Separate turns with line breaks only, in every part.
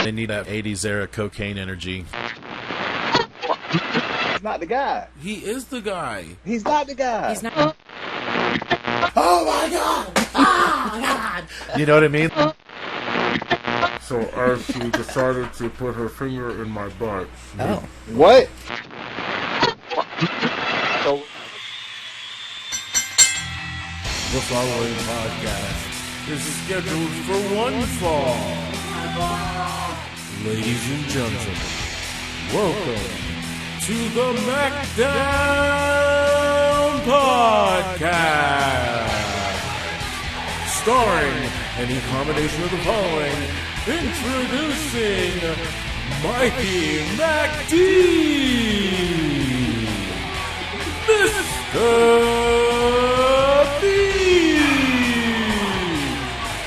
They need that 80s era cocaine energy.
He's not the guy.
He is the guy.
He's not the guy.
He's not.
Oh my god! Oh my god!
You know what I mean?
So as she decided to put her finger in my butt.
Oh.
What? So,
The following podcast is scheduled for one fall. Ladies and gentlemen, welcome to the MACKDOWN podcast. Starring any combination of the following. Introducing Mikey MacD, Mr. B,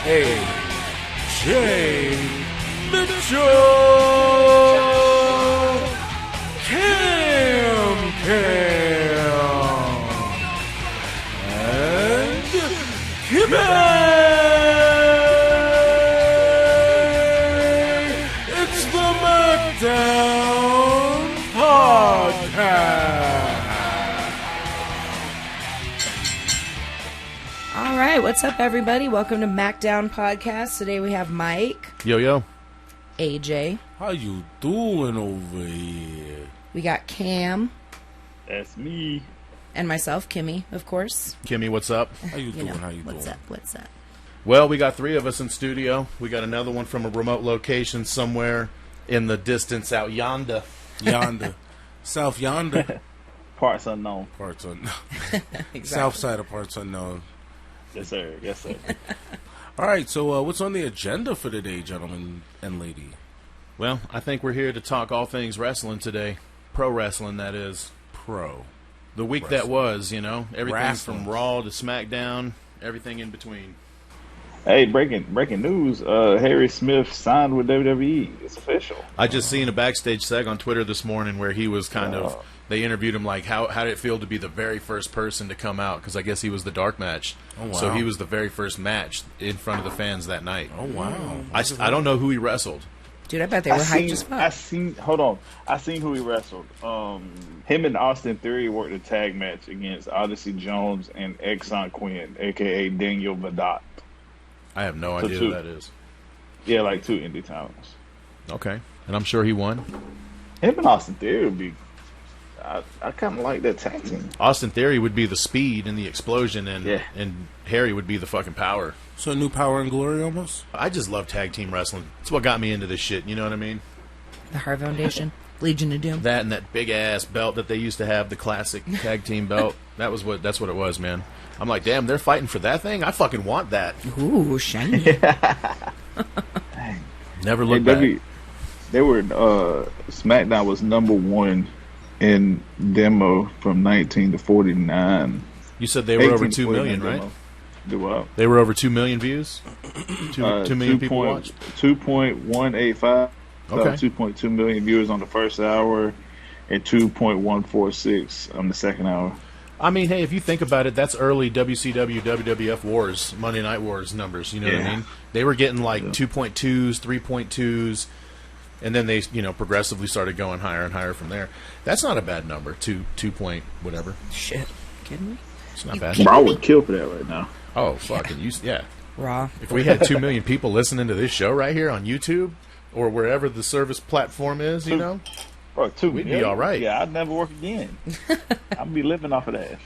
A.J. Mitchell, Cam, and Kimmy. It's the MACKDOWN podcast.
All right, what's up, everybody? Welcome to MACKDOWN podcast. Today we have Mike,
Yo.
AJ.
How you doing over here?
We got Cam
that's me.
and myself, Kimmy, of course.
Kimmy, what's up?
How you doing? How you
what's
doing?
up? What's up?
Well, we got 3 of us in studio. We got another one from a remote location somewhere in the distance out yonder.
Yonder. South yonder.
Parts unknown.
Parts unknown.
Exactly.
South side of parts unknown.
Yes, sir. Yes, sir.
All right, so what's on the agenda for today, gentlemen and lady?
Well, I think we're here to talk all things wrestling today. Pro wrestling, that is.
Pro.
The week
Wrestling.
that was, you know. Everything
Wrestling.
from Raw to SmackDown, everything in between.
Hey, breaking news. Harry Smith signed with WWE. It's official.
I just seen a backstage seg on Twitter this morning where he was kind of, they interviewed him like, how did it feel to be the very first person to come out? Because I guess he was the dark match.
Oh, wow.
So he was the very first match in front of the fans that night.
Oh, wow.
I don't know who he wrestled.
Dude, I bet they were hyped as fuck.
I seen who he wrestled. Him and Austin Theory worked a tag match against Odyssey Jones and Exxon Quinn, a.k.a. Daniel Vadat.
I have no idea who that is.
Yeah, like 2 indie talents.
Okay. And I'm sure he won.
Him and Austin Theory would be... I kind of like that tag team.
Austin Theory would be the speed and the explosion, and
Yeah.
and Harry would be the fucking power.
So new power and glory almost?
I just love tag team wrestling. It's what got me into this shit, you know what I mean?
The Heart Foundation, Legion of Doom.
That and that big ass belt that they used to have, the classic tag team belt. That's what it was, man. I'm like, damn, they're fighting for that thing? I fucking want that.
Ooh, shiny.
Never look back.
They were SmackDown was #1 in demo from 19 to 49.
You said they were over
18 to
2 million,
49
right?
demo. Do what?
They were over 2 million views? 2 million people watched?
2.185.
Okay.
2.2 million viewers on the first hour and 2.146 on the second hour.
I mean, hey, if you think about it, that's early WCW, WWF Wars, Monday Night Wars numbers, you know what I mean? They were getting like 2.2s, 3.2s, and then they, progressively started going higher and higher from there. That's not a bad number, 2 point whatever.
Shit. Kidding me?
It's not bad.
Bro, I would kill for that right now.
Oh, fucking, yeah.
Raw.
If we had 2 million people listening to this show right here on YouTube or wherever the service platform is,
Bro, 2
we'd be
million?
all right.
Yeah, I'd never work again. I'll be living off of that.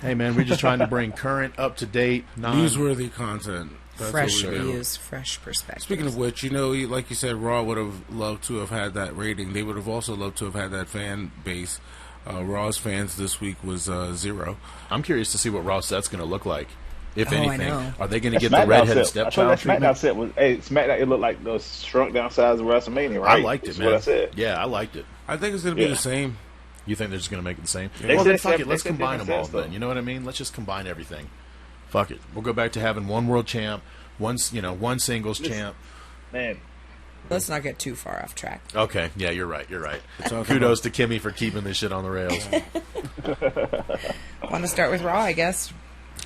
Hey, man, we're just trying to bring current, up-to-date,
Newsworthy content. That's
Fresh
what we do.
views, fresh perspective.
Speaking of which, like you said, Raw would have loved to have had that rating. They would have also loved to have had that fan base. Raw's fans this week was 0.
I'm curious to see what Raw set's going to look like, if
I
anything.
know.
Are they going to get
That
the redheaded
SmackDown set- I
stepchild
thought that
treatment?
SmackDown set was, SmackDown, it looked like the shrunk down size of WrestleMania, right?
I liked it,
That's
man.
what I said.
Yeah, I liked it.
I think it's going to be the same.
You think they're just going to make it the same?
They
Well,
said
then fuck
separate-
it. Let's
they said
combine them all
different sets,
then. You know what I mean? Let's just combine everything. Fuck it. We'll go back to having one world champ, one singles champ.
Man,
Let's not get too far off track.
Okay, yeah, you're right.
all
Kudos to Kimmy for keeping this shit on the rails.
Want to start with Raw, I guess.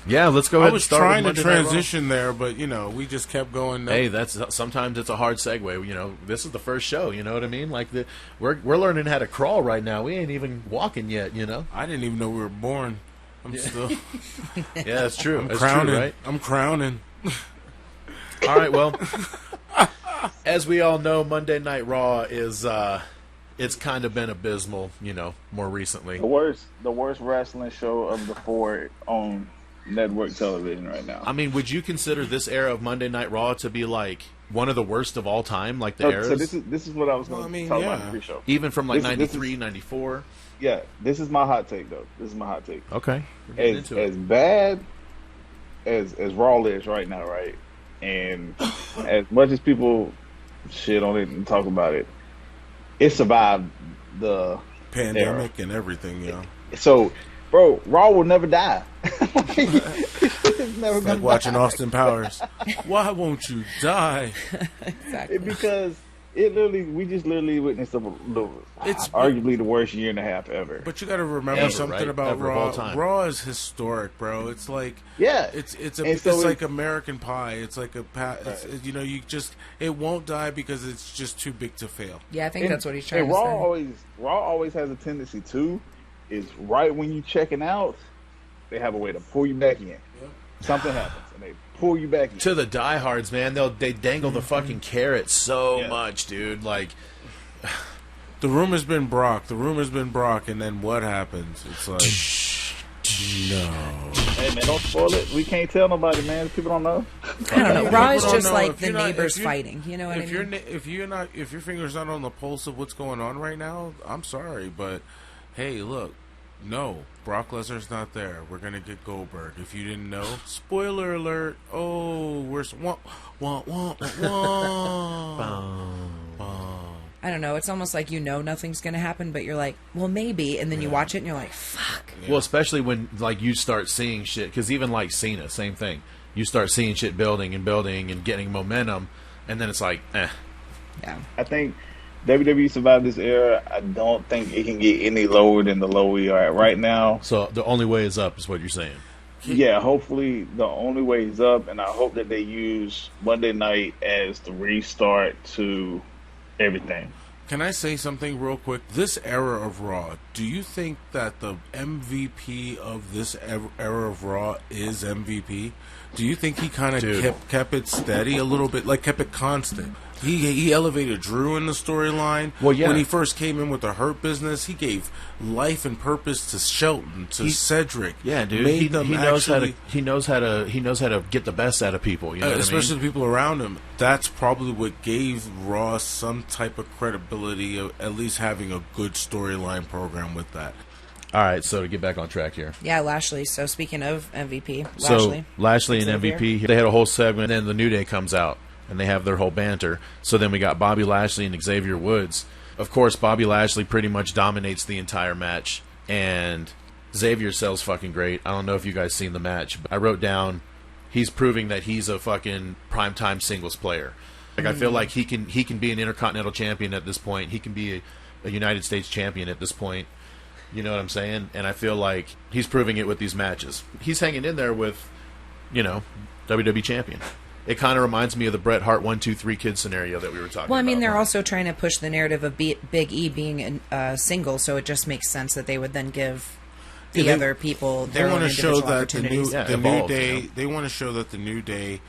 Yeah, let's go
I
ahead
was
and start
trying to
with Monday Night Raw.
transition there, but we just kept going.
Hey, sometimes it's a hard segue. This is the first show. You know what I mean? Like we're learning how to crawl right now. We ain't even walking yet.
I didn't even know we were born. I'm still.
Yeah, that's true.
I'm
that's
crowning.
True, right?
I'm crowning.
All right. Well, as we all know, Monday Night Raw is it's kind of been abysmal. More recently.
The worst wrestling show of the 4 on network television right now.
I mean, would you consider this era of Monday Night Raw to be like one of the worst of all time, like the eras?
So this is what I was going to talk about in the pre-show.
Even from like 93, 94?
Yeah, this is my hot take, though. This is my hot take.
Okay.
As bad as Raw is right now, right? And as much as people shit on it and talk about it, it survived the
pandemic
era.
And everything,
So, bro, Raw will never die. It's never
like watching Austin Powers. Why won't you die?
Exactly.
Because we just literally witnessed it's arguably the worst year and a half ever.
But you got to remember something about Raw. Raw is historic, bro. It's like it's like American Pie. It's like it won't die because it's just too big to fail.
Yeah, I think that's what he's trying to
say. Raw always has a tendency to is right when you checking out, they have a way to pull you back in. Yep. Something happens and they pull you back in.
To the diehards, man, they dangle the fucking carrot so much, dude. Like
the rumor's been Brock. And then what happens? It's like no.
Hey man, don't spoil it. We can't tell nobody, man. People don't know.
I don't know. Raw is just like the neighbors fighting. You know what I mean?
If your finger's not on the pulse of what's going on right now, I'm sorry, but hey, look. No, Brock Lesnar's not there. We're going to get Goldberg. If you didn't know, spoiler alert. Oh, we're...
I don't know. It's almost like nothing's going to happen, but you're like, well, maybe. And then you watch it and you're like, fuck.
Yeah. Well, especially when you start seeing shit. Because even like Cena, same thing. You start seeing shit building and getting momentum. And then it's like, eh.
Yeah.
I think... WWE survived this era. I don't think it can get any lower than the low we are at right now.
So the only way is up is what you're saying.
Yeah, hopefully the only way is up, and I hope that they use Monday night as the restart to everything.
Can I say something real quick? This era of Raw, do you think that the MVP of this era of Raw is MVP? Do you think he kind of kept it steady a little bit, like kept it constant? He elevated Drew in the storyline.
Well, yeah.
When he first came in with the Hurt Business, he gave life and purpose to Shelton, to Cedric.
Yeah, dude. He knows how to get the best out of people. You know
especially the people around him. That's probably what gave Raw some type of credibility of at least having a good storyline program with that.
All right, so to get back on track here.
Yeah, Lashley. So speaking of MVP,
Lashley and MVP, they had a whole segment, and then the New Day comes out, and they have their whole banter. So then we got Bobby Lashley and Xavier Woods. Of course, Bobby Lashley pretty much dominates the entire match, and Xavier sells fucking great. I don't know if you guys seen the match, but I wrote down he's proving that he's a fucking primetime singles player. Like I feel like he can be an Intercontinental Champion at this point. He can be a United States Champion at this point. You know what I'm saying? And I feel like he's proving it with these matches. He's hanging in there with, WWE Champion. It kind of reminds me of the Bret Hart 1, 2, 3 kid scenario that we were talking about.
Well, I mean, they're also trying to push the narrative of Big E being a single, so it just makes sense that they would then give the other people their own individual opportunities.
They want to show that the New Day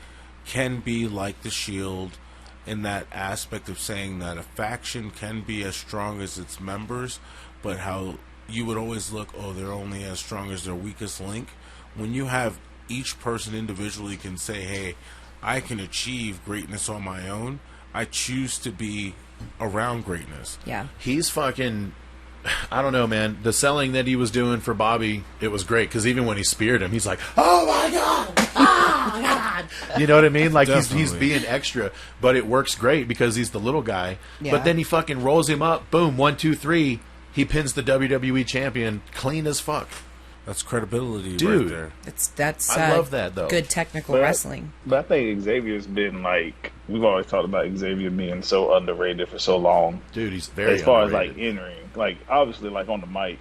can be like the Shield in that aspect of saying that a faction can be as strong as its members, but how you would always look, they're only as strong as their weakest link. When you have each person individually can say, hey, I can achieve greatness on my own. I choose to be around greatness.
Yeah.
He's fucking... I don't know, man. The selling that he was doing for Bobby, it was great. Because even when he speared him, he's like, oh, my God! Oh, my God! You know what I mean? Like, he's being extra. But it works great because he's the little guy. Yeah. But then he fucking rolls him up. Boom, 1, 2, 3. He pins the WWE champion clean as fuck.
That's credibility,
dude.
Right there.
I love that though.
Good technical wrestling.
But I think Xavier's been we've always talked about Xavier being so underrated for so long.
Dude, he's very
as far
underrated.
As in-ring, obviously on the mic,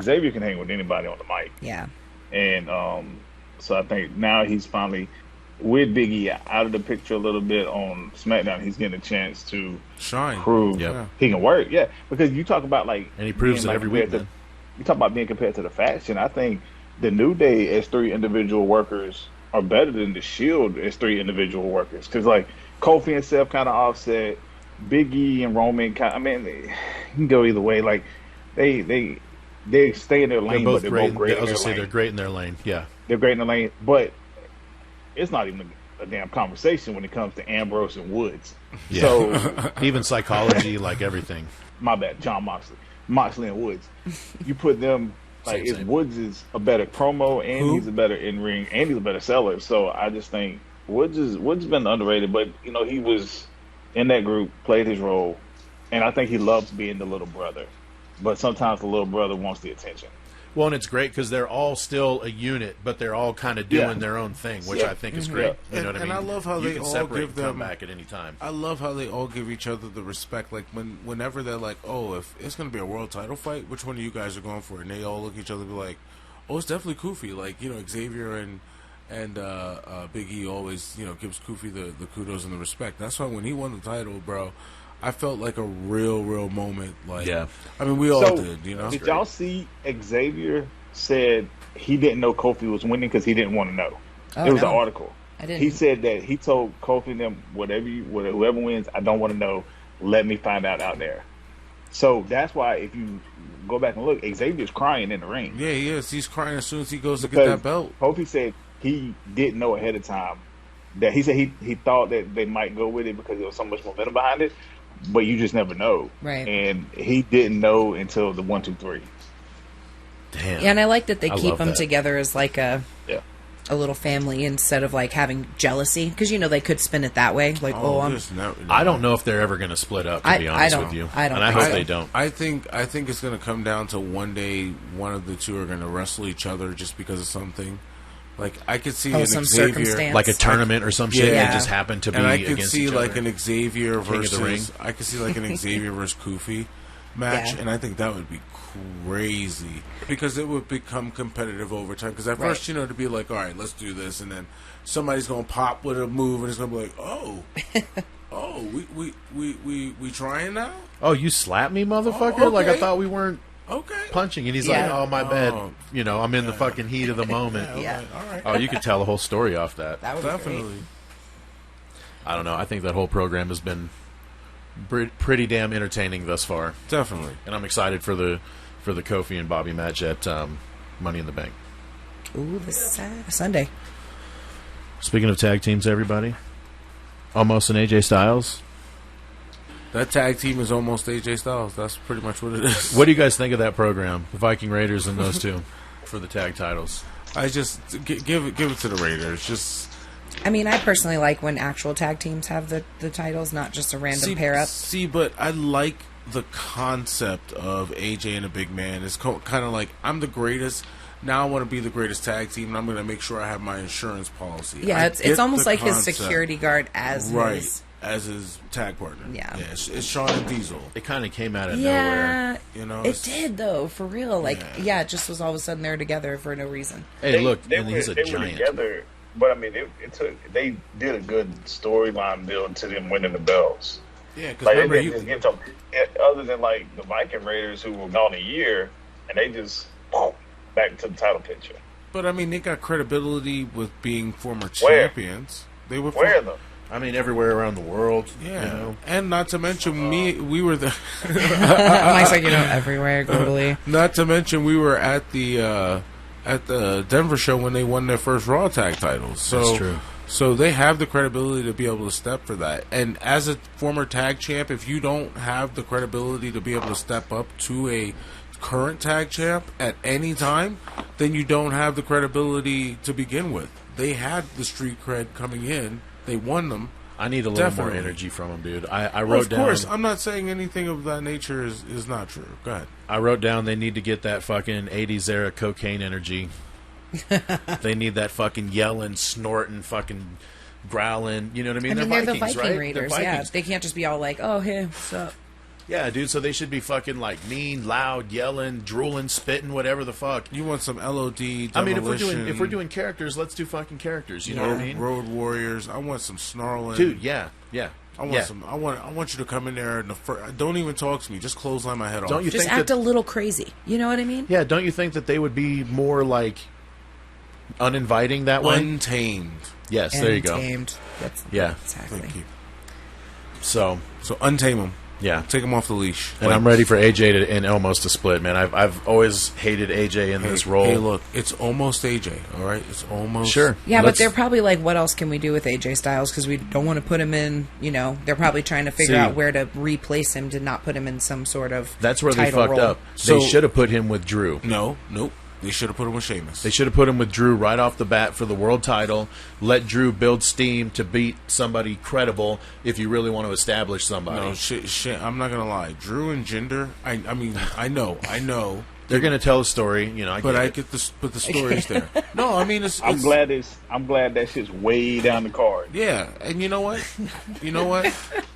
Xavier can hang with anybody on the mic.
Yeah.
And So I think now he's finally with Big E out of the picture a little bit on SmackDown. He's getting a chance to
shine,
prove he can work. Yeah, because you talk about
and he proves it every week.
You talk about being compared to the faction. I think the New Day as 3 individual workers are better than the Shield as 3 individual workers. Because like Kofi and Seth kind of offset, Big E and Roman kind. I mean, you can go either way. Like they stay in their lane, but they're both great.
I was gonna say they're great in their lane. Yeah,
they're great in their lane, but it's not even a damn conversation when it comes to Ambrose and Woods.
Yeah.
So
even psychology, like everything.
My bad, John Moxley and Woods. You put them like Woods is a better promo and he's a better in ring and he's a better seller. So I just think Woods been underrated, but you know he was in that group, played his role, and I think he loves being the little brother. But sometimes the little brother wants the attention.
Well, and it's great because they're all still a unit, but they're all kind of doing their own thing, which I think is great. You know what I mean?
And I love how they all give them
back at any time.
I love how they all give each other the respect. Like whenever they're like, "Oh, if it's going to be a world title fight, which one of you guys are going for?" And they all look at each other and be like, "Oh, it's definitely Kofi." Like Xavier and Big E always gives Kofi the kudos and the respect. That's why when he won the title, bro, I felt like a real moment. Like, I mean, we all did.
Did y'all see Xavier said he didn't know Kofi was winning because he didn't want to know? It was an article.
I didn't.
He said that he told Kofi and them, whoever wins, I don't want to know. Let me find out there. So that's why if you go back and look, Xavier's crying in the ring.
Yeah, he is. He's crying as soon as he goes to get that belt.
Kofi said he didn't know ahead of time. That he said he thought that they might go with it because there was so much momentum behind it. But you just never know.
Right.
And he didn't know until the 1, 2, 3.
Damn.
Yeah, and I like that they keep them together as like a little family instead of like having jealousy. Because, they could spin it that way. Like,
I don't know if they're ever going to split up, to be honest with you.
I don't
and I hope they don't.
I think it's going to come down to one day one of the two are going to wrestle each other just because of something. Like I could see
some
Xavier,
circumstance.
like a tournament or some shit that just happened to be
and I
against
could see
each
like
other.
an Xavier versus
the ring.
I could see like an Xavier versus Kofi match, and I think that would be crazy because it would become competitive over time. Because at first, to be like, all right, let's do this, and then somebody's gonna pop with a move, and it's gonna be like, oh, we trying now?
Oh, you slapped me, motherfucker! Like I thought we weren't. Punching, and he's like, "Oh, my bad. I'm in the fucking heat of the moment."
All right.
Oh, you could tell the whole story off that.
That would
definitely.
Be great.
I don't know. I think that whole program has been pretty damn entertaining thus far.
Definitely,
and I'm excited for the Kofi and Bobby match at Money in the Bank.
Ooh, this Sunday.
Speaking of tag teams, everybody, almost an AJ Styles.
That tag team is almost AJ Styles. That's pretty much what it is.
What do you guys think of that program? The Viking Raiders and those two for the tag titles.
I just give it to the Raiders. Just.
I mean, I personally like when actual tag teams have the titles, not just a random pair up.
See, but I like the concept of AJ and a big man. It's kind of like I'm the greatest. Now I want to be the greatest tag team, and I'm going to make sure I have my insurance policy.
Yeah, it's almost like his security guard as
his tag partner.
Yeah.
It's Shawn and Diesel.
It kind of came out of nowhere.
It did, though, for real. Like, it just was all of a sudden they're together for no reason.
Hey, look, he's a giant.
Were together, but, I mean, they did a good storyline build to them winning the belts.
Yeah, because remember,
other than, like, the Viking Raiders who were gone a year, and they just, back to the title picture.
But, I mean, they got credibility with being former champions. They were
though?
I mean, everywhere around the world.
Yeah, and not to mention we were the.
Mike's like everywhere globally.
Not to mention we were at the Denver show when they won their first Raw tag titles. So,
that's true.
So they have the credibility to be able to step for that. And as a former tag champ, if you don't have the credibility to be able to step up to a current tag champ at any time, then you don't have the credibility to begin with. They had the street cred coming in. They won them.
I need a little more energy from them, dude. I wrote down...
Of course, I'm not saying anything of that nature is not true. Go ahead.
I wrote down they need to get that fucking 80s era cocaine energy. They need that fucking yelling, snorting, fucking growling. You know what I mean?
I mean, they're
Vikings,
the Viking
right?
Raiders,
They're Vikings.
They can't just be all like, oh, hey, what's up?
Yeah, dude. So they should be fucking like mean, loud, yelling, drooling, spitting, whatever the fuck.
You want some LOD? Demolition,
I mean, if we're doing characters, let's do fucking characters. You know what I mean?
Road Warriors. I want some snarling,
dude. Yeah.
I want some. I want you to come in there and don't even talk to me. Just clothesline my head off.
Don't you
just
think
act a little crazy? You know what I mean?
Yeah. Don't you think that they would be more like uninviting that way?
Untamed.
Yes. There you go.
Untamed.
Yeah.
Exactly.
Thank you.
So
untame them.
Yeah.
Take them off the leash.
And I'm ready for AJ and Elmos to split, man. I've always hated AJ in this role.
Hey, look, it's almost AJ. All right, it's almost
sure.
Yeah, but they're probably like, what else can we do with AJ Styles? Because we don't want to put him in. You know, they're probably trying to figure out where to replace him to not put him in some sort of.
That's where they
title
fucked
role.
up. They should have put him with Drew.
Nope. They should have put him with Sheamus.
They should have put him with Drew right off the bat for the world title. Let Drew build steam to beat somebody credible if you really want to establish somebody.
No, I'm not gonna lie. Drew and Jinder. I mean, I know.
They're gonna tell a story, you know.
But the story's there. No, I mean,
I'm glad that shit's way down the card.
Yeah, and you know what?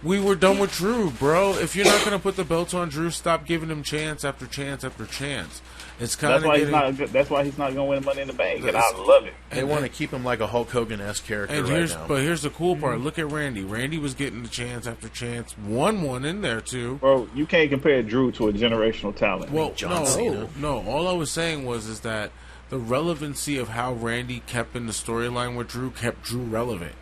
We were done with Drew, bro. If you're not gonna put the belt on Drew, stop giving him chance after chance after chance. It's kind of
that's why he's not gonna win Money in the Bank, and I love it.
They want to keep him like a Hulk Hogan-esque character right now.
But here's the cool part. Look at Randy. Randy was getting the chance after chance. Won one in there too.
Bro, you can't compare Drew to a generational talent.
Well, no. All I was saying is that the relevancy of how Randy kept in the storyline with Drew kept Drew relevant.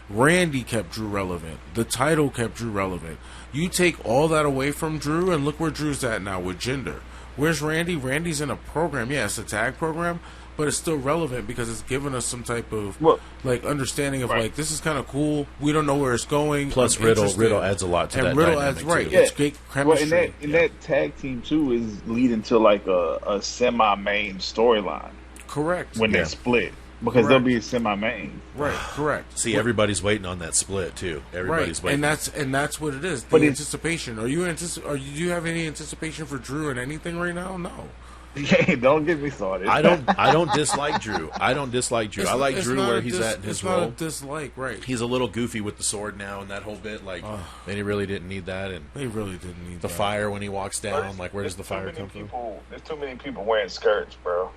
Randy kept Drew relevant. The title kept Drew relevant. You take all that away from Drew, and look where Drew's at now with Jinder. Where's Randy? Randy's in a program. Yeah, it's a tag program, but it's still relevant because it's given us some type of understanding of like, this is kind of cool. We don't know where it's going.
Plus, Riddle adds a lot to that.
And Riddle adds
too.
It's great chemistry.
Well, and that tag team too is leading to like a semi-main storyline.
Correct.
When they split. Because they'll be a semi-main.
Right, correct.
See, everybody's waiting on that split too. Everybody's waiting,
and that's what it is. The anticipation. Do you have any anticipation for Drew in anything right now? No.
Yeah, don't get me started.
I don't dislike Drew. I like Drew where he's at in his role.
Not a dislike, right?
He's a little goofy with the sword now and that whole bit. Like, and he really didn't need that. And
they really didn't need
the fire when he walks down. Like, where does the fire come from?
There's too many people wearing skirts, bro.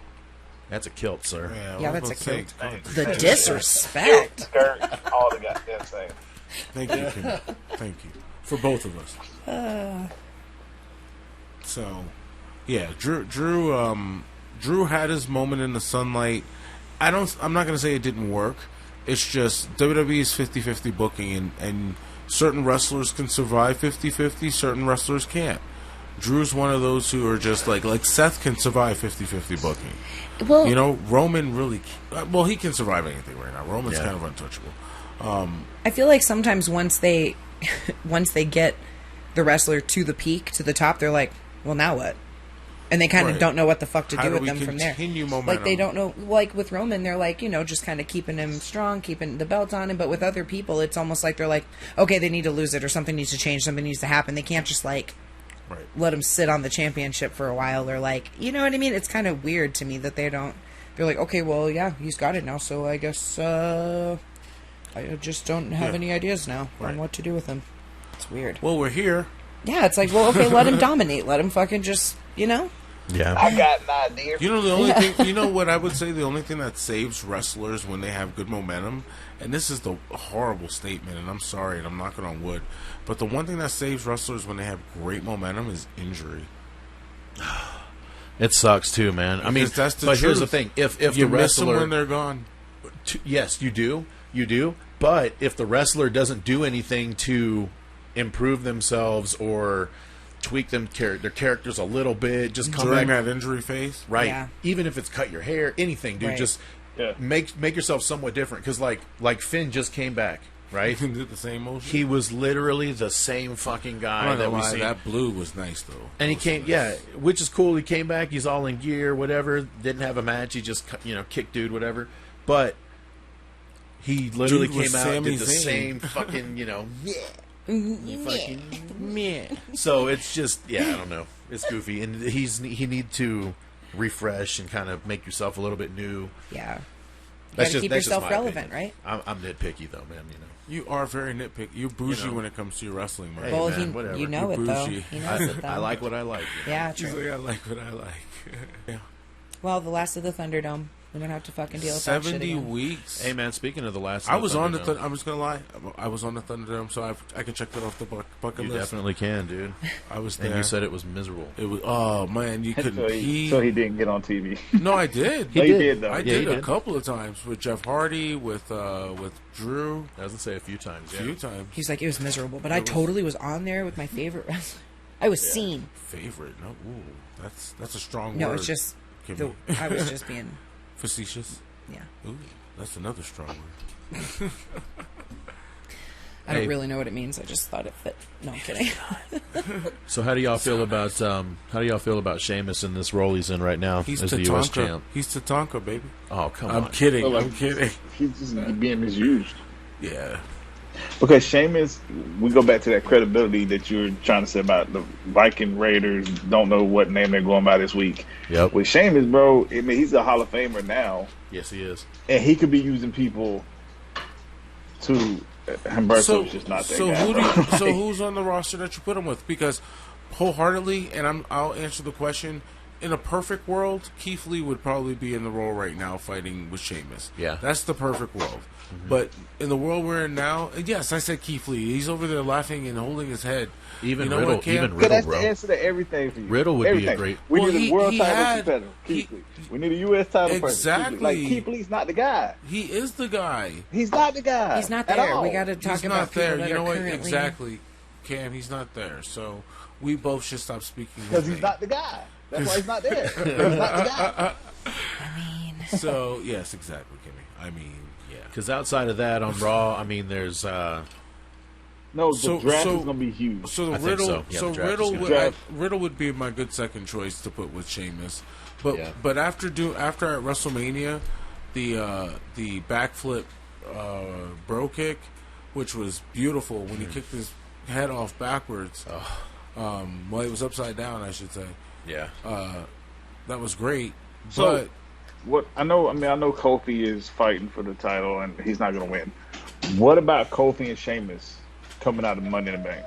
That's a kilt, sir.
Yeah, that's a kilt. The disrespect.
Skirt, all the goddamn same.
Thank you, Kim. Thank you. For both of us. So, yeah, Drew had his moment in the sunlight. I'm not going to say it didn't work. It's just WWE's 50-50 booking, and certain wrestlers can survive 50-50, certain wrestlers can't. Drew's one of those who are just like Seth can survive 50-50 booking.
Well,
you know, Roman really he can survive anything right now. Roman's kind of untouchable.
I feel like sometimes once they get the wrestler to the peak, to the top, they're like, well, now what? And they kind of don't know what the fuck to do with them from there.
Momentum?
Like, they don't know. Like, with Roman, they're like, you know, just kind of keeping him strong, keeping the belt on him. But with other people, it's almost like they're like, okay, they need to lose it, or something needs to change, something needs to happen. They can't just, like, let him sit on the championship for a while, or, like, you know what I mean? It's kind of weird to me that they don't. They're like, okay, well, yeah, he's got it now, so I guess I just don't have any ideas now on what to do with him. It's weird.
Well, we're here.
Yeah, it's like, well, okay, let him dominate. Let him fucking just, you know?
Yeah.
I got an idea.
You know, the only thing, you know what I would say, the only thing that saves wrestlers when they have good momentum, and this is the horrible statement, and I'm sorry, and I'm knocking on wood, but the one thing that saves wrestlers when they have great momentum is injury.
It sucks too, man. I mean,
that's the
but
truth.
Here's the thing: if
you
the
miss them
wrestler,
when they're gone,
yes, you do. But if the wrestler doesn't do anything to improve themselves or tweak their characters a little bit, just come
during
back
that injury phase,
right?
Yeah.
Even if it's cut your hair, anything, dude.
Right.
Just make yourself somewhat different. Because like Finn just came back, right?
He did the same motion.
He was literally the same fucking guy that we see.
That blue was nice though,
and he came, which is cool. He came back. He's all in gear, whatever. Didn't have a match. He just kicked dude, whatever. But he literally came out and did the same fucking So it's just I don't know. It's goofy, and he need to refresh and kind of make yourself a little bit new.
Yeah. You got to keep yourself relevant,
opinion.
right?
I'm nitpicky though, man.
You are very nitpicky. You're bougie when it comes to your wrestling, man.
Hey,
Well,
man, whatever.
you know
You're
it though.
bougie.
He knows it though.
I like what I like.
Yeah,
She's
true.
like, I like what I like. Yeah.
Well, the last of the Thunderdome. We're gonna have to fucking deal with that shit
70
again.
weeks.
Hey man, speaking of the last,
I was on the.
Thunderdome,
I'm just gonna lie. I was on the Thunderdome, so I can check that off the bucket
you
list.
definitely can, dude.
I was there.
And you said it was miserable.
It was. Oh man, you couldn't pee.
So he didn't get on TV.
No, I did.
He did though.
I
Yeah,
did
he
a
did.
couple of times with Jeff Hardy, with Drew,
I was gonna say a few times.
a
Yeah.
few times.
He's like, it was miserable, but I totally was on there with my favorite wrestler. I was seen.
Favorite? No, ooh, that's a strong
No,
word.
it's just
Kimmy.
I was just being
Facetious.
yeah.
Ooh, that's another strong word.
I don't
Hey.
really know what it means. I just thought it fit. No, I'm kidding.
So how do y'all feel about Sheamus in this role he's in right now
He's
as the U.S.
Tatanka.
champ?
He's Tatanka, baby.
Oh come
I'm
on!
kidding.
So, like,
I'm kidding.
He's just being misused.
Yeah.
Because Sheamus, we go back to that credibility that you were trying to say about the Viking Raiders. Don't know what name they're going by this week.
Yep.
With Sheamus, bro, I mean, he's a Hall of Famer now,
Yes, he is.
and he could be using people to. Humberto's just not that guy.
So who's on the roster that you put him with? Because wholeheartedly, and I'll answer the question. In a perfect world, Keith Lee would probably be in the role right now fighting with Sheamus.
Yeah.
That's the perfect world. But in the world we're in now, yes, I said Keith Lee. He's over there laughing and holding his head.
Even
You know
Riddle,
what, Cam?
even
Because
Riddle,
that's
bro.
the answer to everything for you.
Riddle would be a
Everything.
great-
We
Well,
need a world
he
title
had-
competitor. Keith Lee. We need a U.S. title person.
Exactly.
Like Keith Lee's not the guy.
He is the guy.
He's not the guy.
He's not
at
there.
all.
We got to talk
He's
about
not
people
there.
that
You know
are
what?
currently
Exactly. Cam, he's not there. So we both should stop speaking. his
Because he's
name.
not the guy. That's why he's not there. He's not the guy.
I mean,
So yes, exactly, Kimmy. I mean, yeah.
Because outside of that, on Raw, I mean, there's
No, the
So-
draft
so-
is going to be huge.
So
I think
Riddle,
so. Yeah,
so
the draft is
Riddle,
good.
would,
Draft.
Riddle would be my good second choice to put with Sheamus, but
Yeah.
but after at WrestleMania, the backflip bro kick, which was beautiful when he kicked his head off backwards. Well, it was upside down, I should say.
yeah.
That was great.
So-
But
What I know Kofi is fighting for the title and he's not going to win. What about Kofi and Sheamus coming out of Money in the Bank?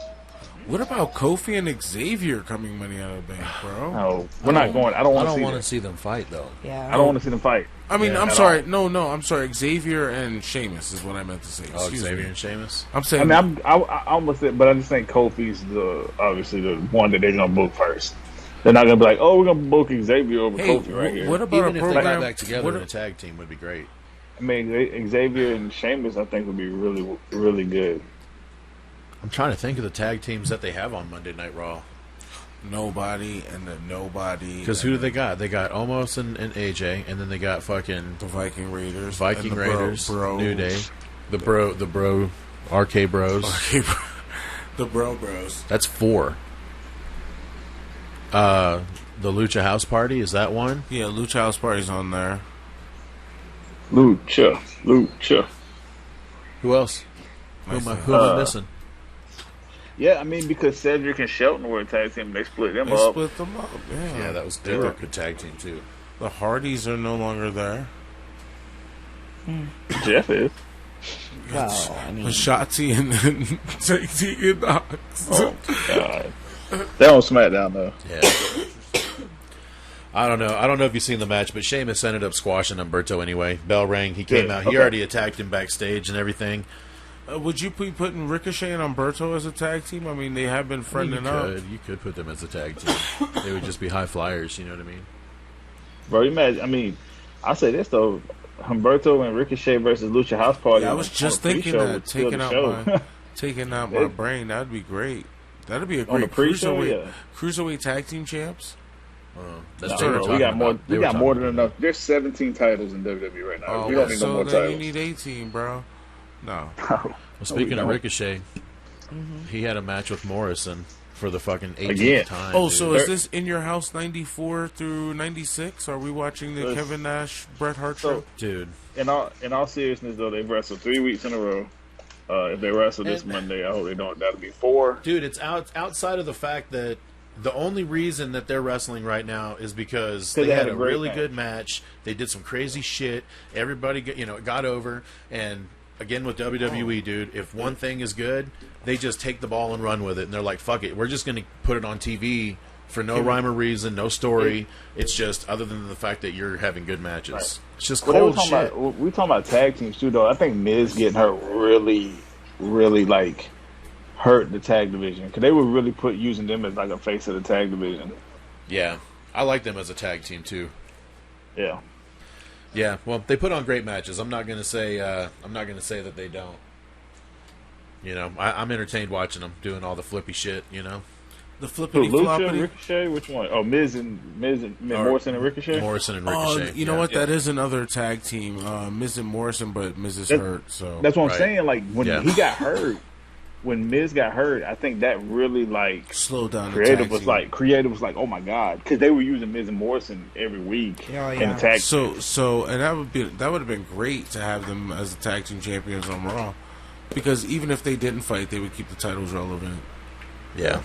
what about Kofi and Xavier coming Money Out of the Bank, bro?
No, we're not going. I don't
I
want to
don't
see
want
that.
to see them fight though.
yeah.
I don't want to see them fight.
I mean,
Yeah,
I'm
at
sorry.
all.
No, I'm sorry. Xavier and Sheamus is what I meant to say.
Oh,
Excuse
Xavier
me.
and Sheamus.
I'm
I
saying.
mean, I almost said, but I just think Kofi's obviously the one that they're going to book first. They're not going to be like, oh, we're going to book Xavier over
hey,
Kofi right here.
what about
Even
a
if they
program?
got back together
what
in a tag team, would be great.
I mean, Xavier and Sheamus, I think, would be really, really good.
I'm trying to think of the tag teams that they have on Monday Night Raw.
Nobody and the nobody.
Because who do they got? They got Omos and AJ, and then they got fucking
The Viking Raiders.
Viking
and the
Raiders,
Bro,
New Day, the bro, RK Bros.
the Bros.
That's 4. The Lucha House Party, is that one?
Yeah, Lucha House Party's on there.
Lucha.
Who else? Who am
Nice.
I missing?
Yeah, I mean, because Cedric and Shelton were a tag team, they split them
They
up.
split them up. Yeah,
Yeah, they were a good tag team too.
The Hardys are no longer there.
Jeff is.
Well, I mean,
Shotzi and then JT and Knox.
Oh, God. They're on SmackDown, though.
Yeah. I don't know. I don't know if you've seen the match, but Sheamus ended up squashing Humberto anyway. Bell rang. He came
Yeah,
out. He
okay.
already attacked him backstage and everything.
Would you be putting Ricochet and Humberto as a tag team? I mean, they have been
I mean,
friending up.
you could put them as a tag team. They would just be high flyers. You know what I mean?
Bro, you imagine, I mean, I'll say this, though. Humberto and Ricochet versus Lucha House Party.
Yeah, I was
on
just
the
thinking
pre-show
that,
would steal the show.
taking out my brain. That'd be great. That'd be a
On the
great
pre-show,
cruiserweight tag team champs.
That's
No,
what
bro, we got more.
They
We
were
got
talking
more than
about
enough. There's 17 titles in WWE right now.
Oh,
we don't need no
so
more
then
titles.
you need 18, bro. No.
Well, speaking
No,
of
we
Ricochet, he had a match with Morrison for the fucking 18th
Again.
time.
Oh,
dude.
so is this In Your House 94 through 96? Are we watching the
Yes.
Kevin Nash Bret Hart
So-
show?
dude?
In all seriousness, though, they've wrestled 3 weeks in a row. If they wrestle this
And-
Monday, I hope they don't. That'll be 4.
Dude, it's outside of the fact that The only reason that they're wrestling right now is because they had a really good match. They did some crazy shit. Everybody, got over. And again with WWE, dude, if one thing is good, they just take the ball and run with it. And they're like, fuck it, we're just going to put it on TV for no rhyme or reason, no story. It's just other than the fact that you're having good matches. Right. It's just cold shit.
We talking about tag teams too, though. I think Miz getting hurt really, really hurt the tag division because they were really using them as like a face of the tag division.
Yeah, I like them as a tag team too.
Yeah.
Yeah, well, they put on great matches. I'm not gonna say that they don't. I'm entertained watching them doing all the flippy shit.
The flippity floppity.
Ricochet, which one? Oh, Miz and Morrison and Ricochet.
Morrison and Ricochet.
You know what? That is another tag team, Miz and Morrison, but Miz is hurt. So
that's what I'm saying. Like when he got hurt, when Miz got hurt, I think that really
slowed down.
Creative was like, oh my god, because they were using Miz and Morrison every week in the tag.
So and that would have been great to have them as the tag team champions on Raw, because even if they didn't fight, they would keep the titles relevant.
Yeah.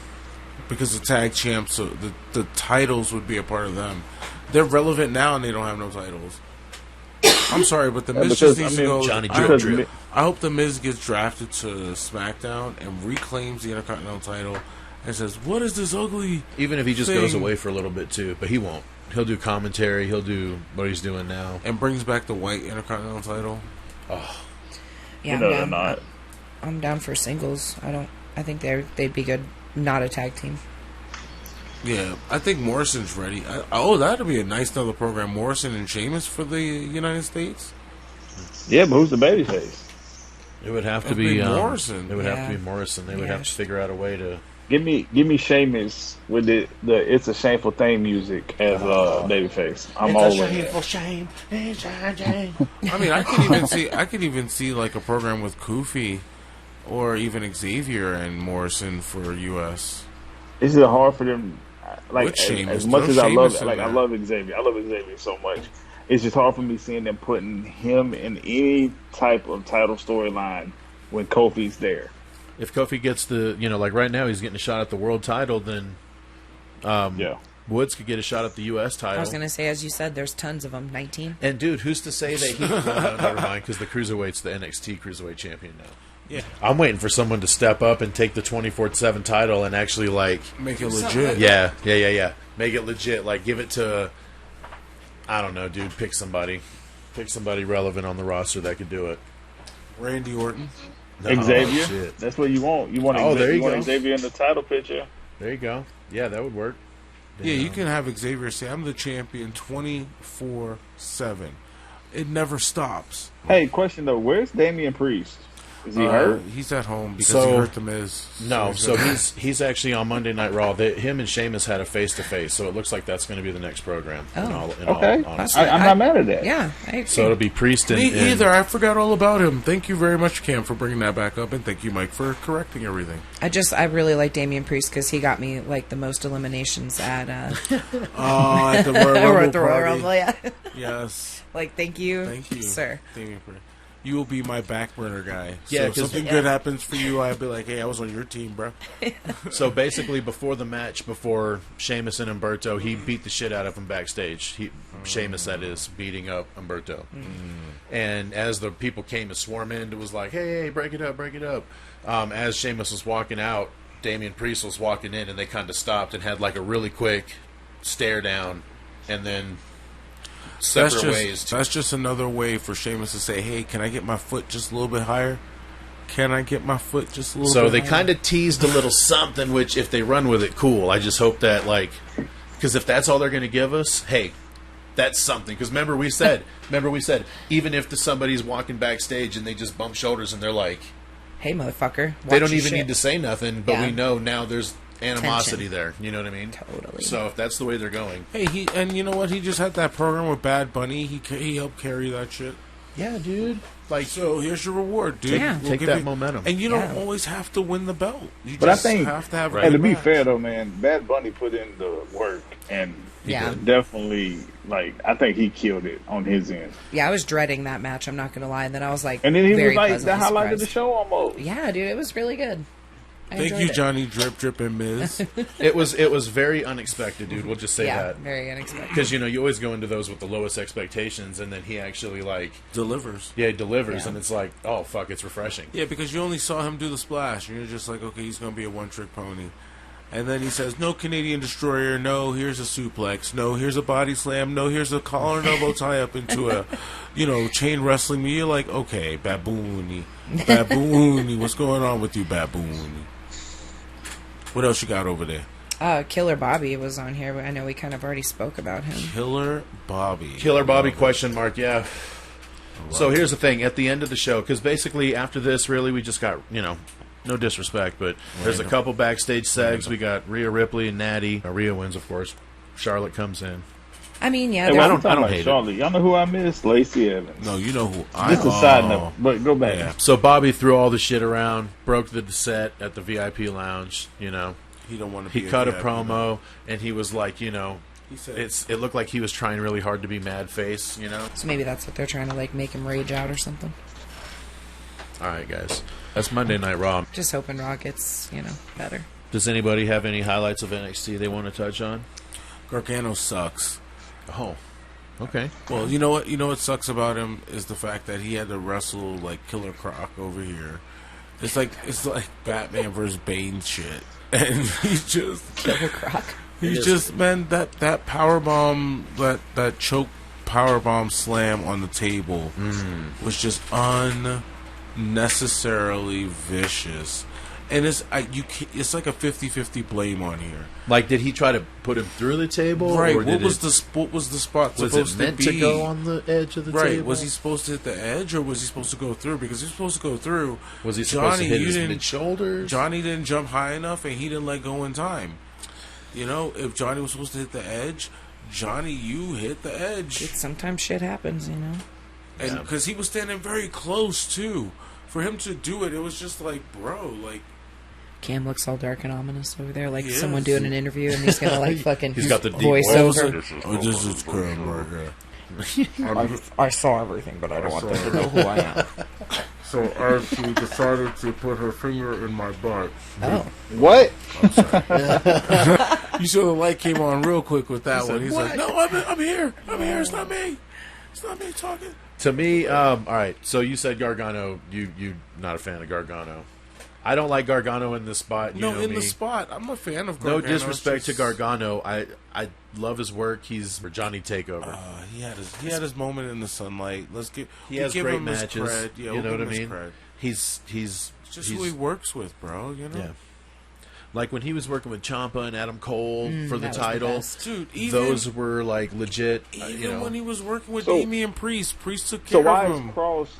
Because the tag champs, so the titles would be a part of them. They're relevant now, and they don't have no titles. I'm sorry, but the Miz just needs to go.
Johnny Drip.
I hope the Miz gets drafted to SmackDown and reclaims the Intercontinental title and says, "What is this ugly?"
Even if he just goes away for a little bit too, but he won't. He'll do commentary. He'll do what he's doing now,
and brings back the white Intercontinental title.
Oh,
yeah, I'm down for singles. I think they'd be good. Not a tag team.
Yeah, I think Morrison's ready. That'd be a nice another program. Morrison and Sheamus for the United States.
Yeah, but who's the babyface?
It would have to be
Morrison.
It would have to be Morrison. They would have to figure out a way to
give me Sheamus with the "It's a Shameful Thing" music as babyface. I'm all in. It's a shameful shame.
I mean, I could even see like a program with Kofi. Or even Xavier and Morrison for U.S.
Is it hard for them? As much as I love Xavier. I love Xavier so much. It's just hard for me seeing them putting him in any type of title storyline when Kofi's there.
If Kofi gets like right now he's getting a shot at the world title, then Woods could get a shot at the U.S. title.
I was going to say, as you said, there's tons of them, 19.
And dude, who's to say that he? Well, never mind, because the Cruiserweight's the NXT Cruiserweight champion now.
Yeah,
I'm waiting for someone to step up and take the 24/7 title and actually
make it legit.
Yeah. Make it legit. Give it to, I don't know, dude. Pick somebody relevant on the roster that could do it.
Randy Orton,
Xavier. Shit. That's what you want. You want Xavier in the title picture.
There you go. Yeah, that would work.
You can have Xavier say, "I'm the champion 24/7. It never stops."
Hey, question though, where's Damian Priest? Is he hurt?
He's at home because he hurt the Miz.
No, so he's actually on Monday Night Raw. Him and Sheamus had a face-to-face, so it looks like that's going to be the next program.
Okay. I'm not mad at that.
Yeah, I agree.
So it'll be Priest and...
Me either. I forgot all about him. Thank you very much, Cam, for bringing that back up, and thank you, Mike, for correcting everything.
I really like Damian Priest because he got me the most eliminations at...
at the Royal Rumble,
yeah.
Yes.
Thank you, sir.
Damian Priest. You will be my back burner guy.
Yeah,
so if something good happens for you, I'll be like, hey, I was on your team, bro.
So basically, before the match, before Sheamus and Humberto, he beat the shit out of him backstage. Sheamus, that is, beating up Humberto. And as the people came to swarm in, it was like, hey, break it up, break it up. As Sheamus was walking out, Damian Priest was walking in, and they kind of stopped and had a really quick stare down, and then...
That's just another way for Sheamus to say, hey, can I get my foot just a little bit higher? Can I get my foot just a little bit higher?
So they kind of teased a little something, which if they run with it, cool. I just hope that, because if that's all they're going to give us, hey, that's something. Because remember we said, even if somebody's walking backstage and they just bump shoulders and they're like,
hey, motherfucker.
They don't even need to say nothing, but we know now there's animosity there. You know what I mean?
Totally.
So if that's the way they're going.
Hey, and you know what? He just had that program with Bad Bunny. He helped carry that shit.
Yeah, dude.
So here's your reward, dude.
Yeah. Take that momentum.
And you don't always have to win the belt. You
but
just
I think,
have to have
and to be fair though, man, Bad Bunny put in the work and definitely I think he killed it on his end.
Yeah, I was dreading that match. I'm not gonna lie. And then I was like,
and then he
very
was the highlight of the show almost.
Yeah, dude, it was really good.
Thank you, Johnny Drip Drip and Miz.
It was very unexpected, dude. We'll just say that.
Very unexpected.
Because you always go into those with the lowest expectations, and then he actually
delivers.
Yeah, he delivers, and it's like, oh fuck, it's refreshing.
Yeah, because you only saw him do the splash, and you're just like, okay, he's gonna be a one-trick pony. And then he says, no Canadian Destroyer, no, here's a suplex, no, here's a body slam, no, here's a collar and elbow tie up into a, chain wrestling. You're like, okay, Baboony, what's going on with you, Baboony? What else you got over there?
Killer Bobby was on here, but I know we kind of already spoke about him.
Killer Bobby,
question mark, yeah. So here's the thing, at the end of the show, because basically after this, really, we just got, no disrespect, but there's a couple backstage segs. We got Rhea Ripley and Natty. Rhea wins, of course. Charlotte comes in.
I mean, yeah.
Hey, I don't hate Charlotte. Y'all know who I miss? Lacey Evans.
No, you know who I
Just a side note, but go back.
Yeah. So Bobby threw all the shit around, broke the set at the VIP lounge,
He don't want to
He cut a promo, and he was like, he said, it looked like he was trying really hard to be mad face,
So maybe that's what they're trying to, make him rage out or something.
All right, guys. That's Monday Night Raw.
Just hoping Raw gets, better.
Does anybody have any highlights of NXT they want to touch on?
Gargano sucks.
Oh, okay.
Well, you know what? You know what sucks about him is the fact that he had to wrestle like Killer Croc over here. It's like Batman versus Bane shit, and he's just
Killer Croc.
He's just that power bomb, that choke power bomb slam on the table was just unnecessarily vicious. And it's like a 50-50 blame on here.
Like, did he try to put him through the table?
Right.
Or
what was the spot
was
supposed
it meant
to be?
To go on the edge of the table?
Right. Was he supposed to hit the edge, or was he supposed to go through? Because he was supposed to go through.
Was he supposed to hit his mid-shoulders?
Johnny didn't jump high enough, and he didn't let go in time. If Johnny was supposed to hit the edge, Johnny, you hit the edge.
Sometimes shit happens,
And because he was standing very close, too. For him to do it, it was just like, bro,
Cam looks all dark and ominous over there, like someone doing an interview, and he's got fucking
he's got the deep
voiceover.
This is Cam right here.
I saw everything, but I don't want them to know who I am.
So she decided to put her finger in my butt.
Oh.
What?
I'm sorry. You saw the light came on real quick with that one. He's like, no, I'm here. I'm here. It's not me. It's not me talking.
To me, all right, so you said Gargano. You not a fan of Gargano. I don't like Gargano in this spot.
The spot. I'm a fan of Gargano.
No disrespect to Gargano. I love his work. He's for Johnny Takeover.
He had his moment in the sunlight.
He has
give
great
him
matches.
His cred. Yeah,
you know what I mean?
Cred.
He's
just who he works with, bro.
Yeah. Like when he was working with Ciampa and Adam Cole for the title,
dude.
Those were legit.
Even when he was working with Damian Priest took care of him.
So why is Cross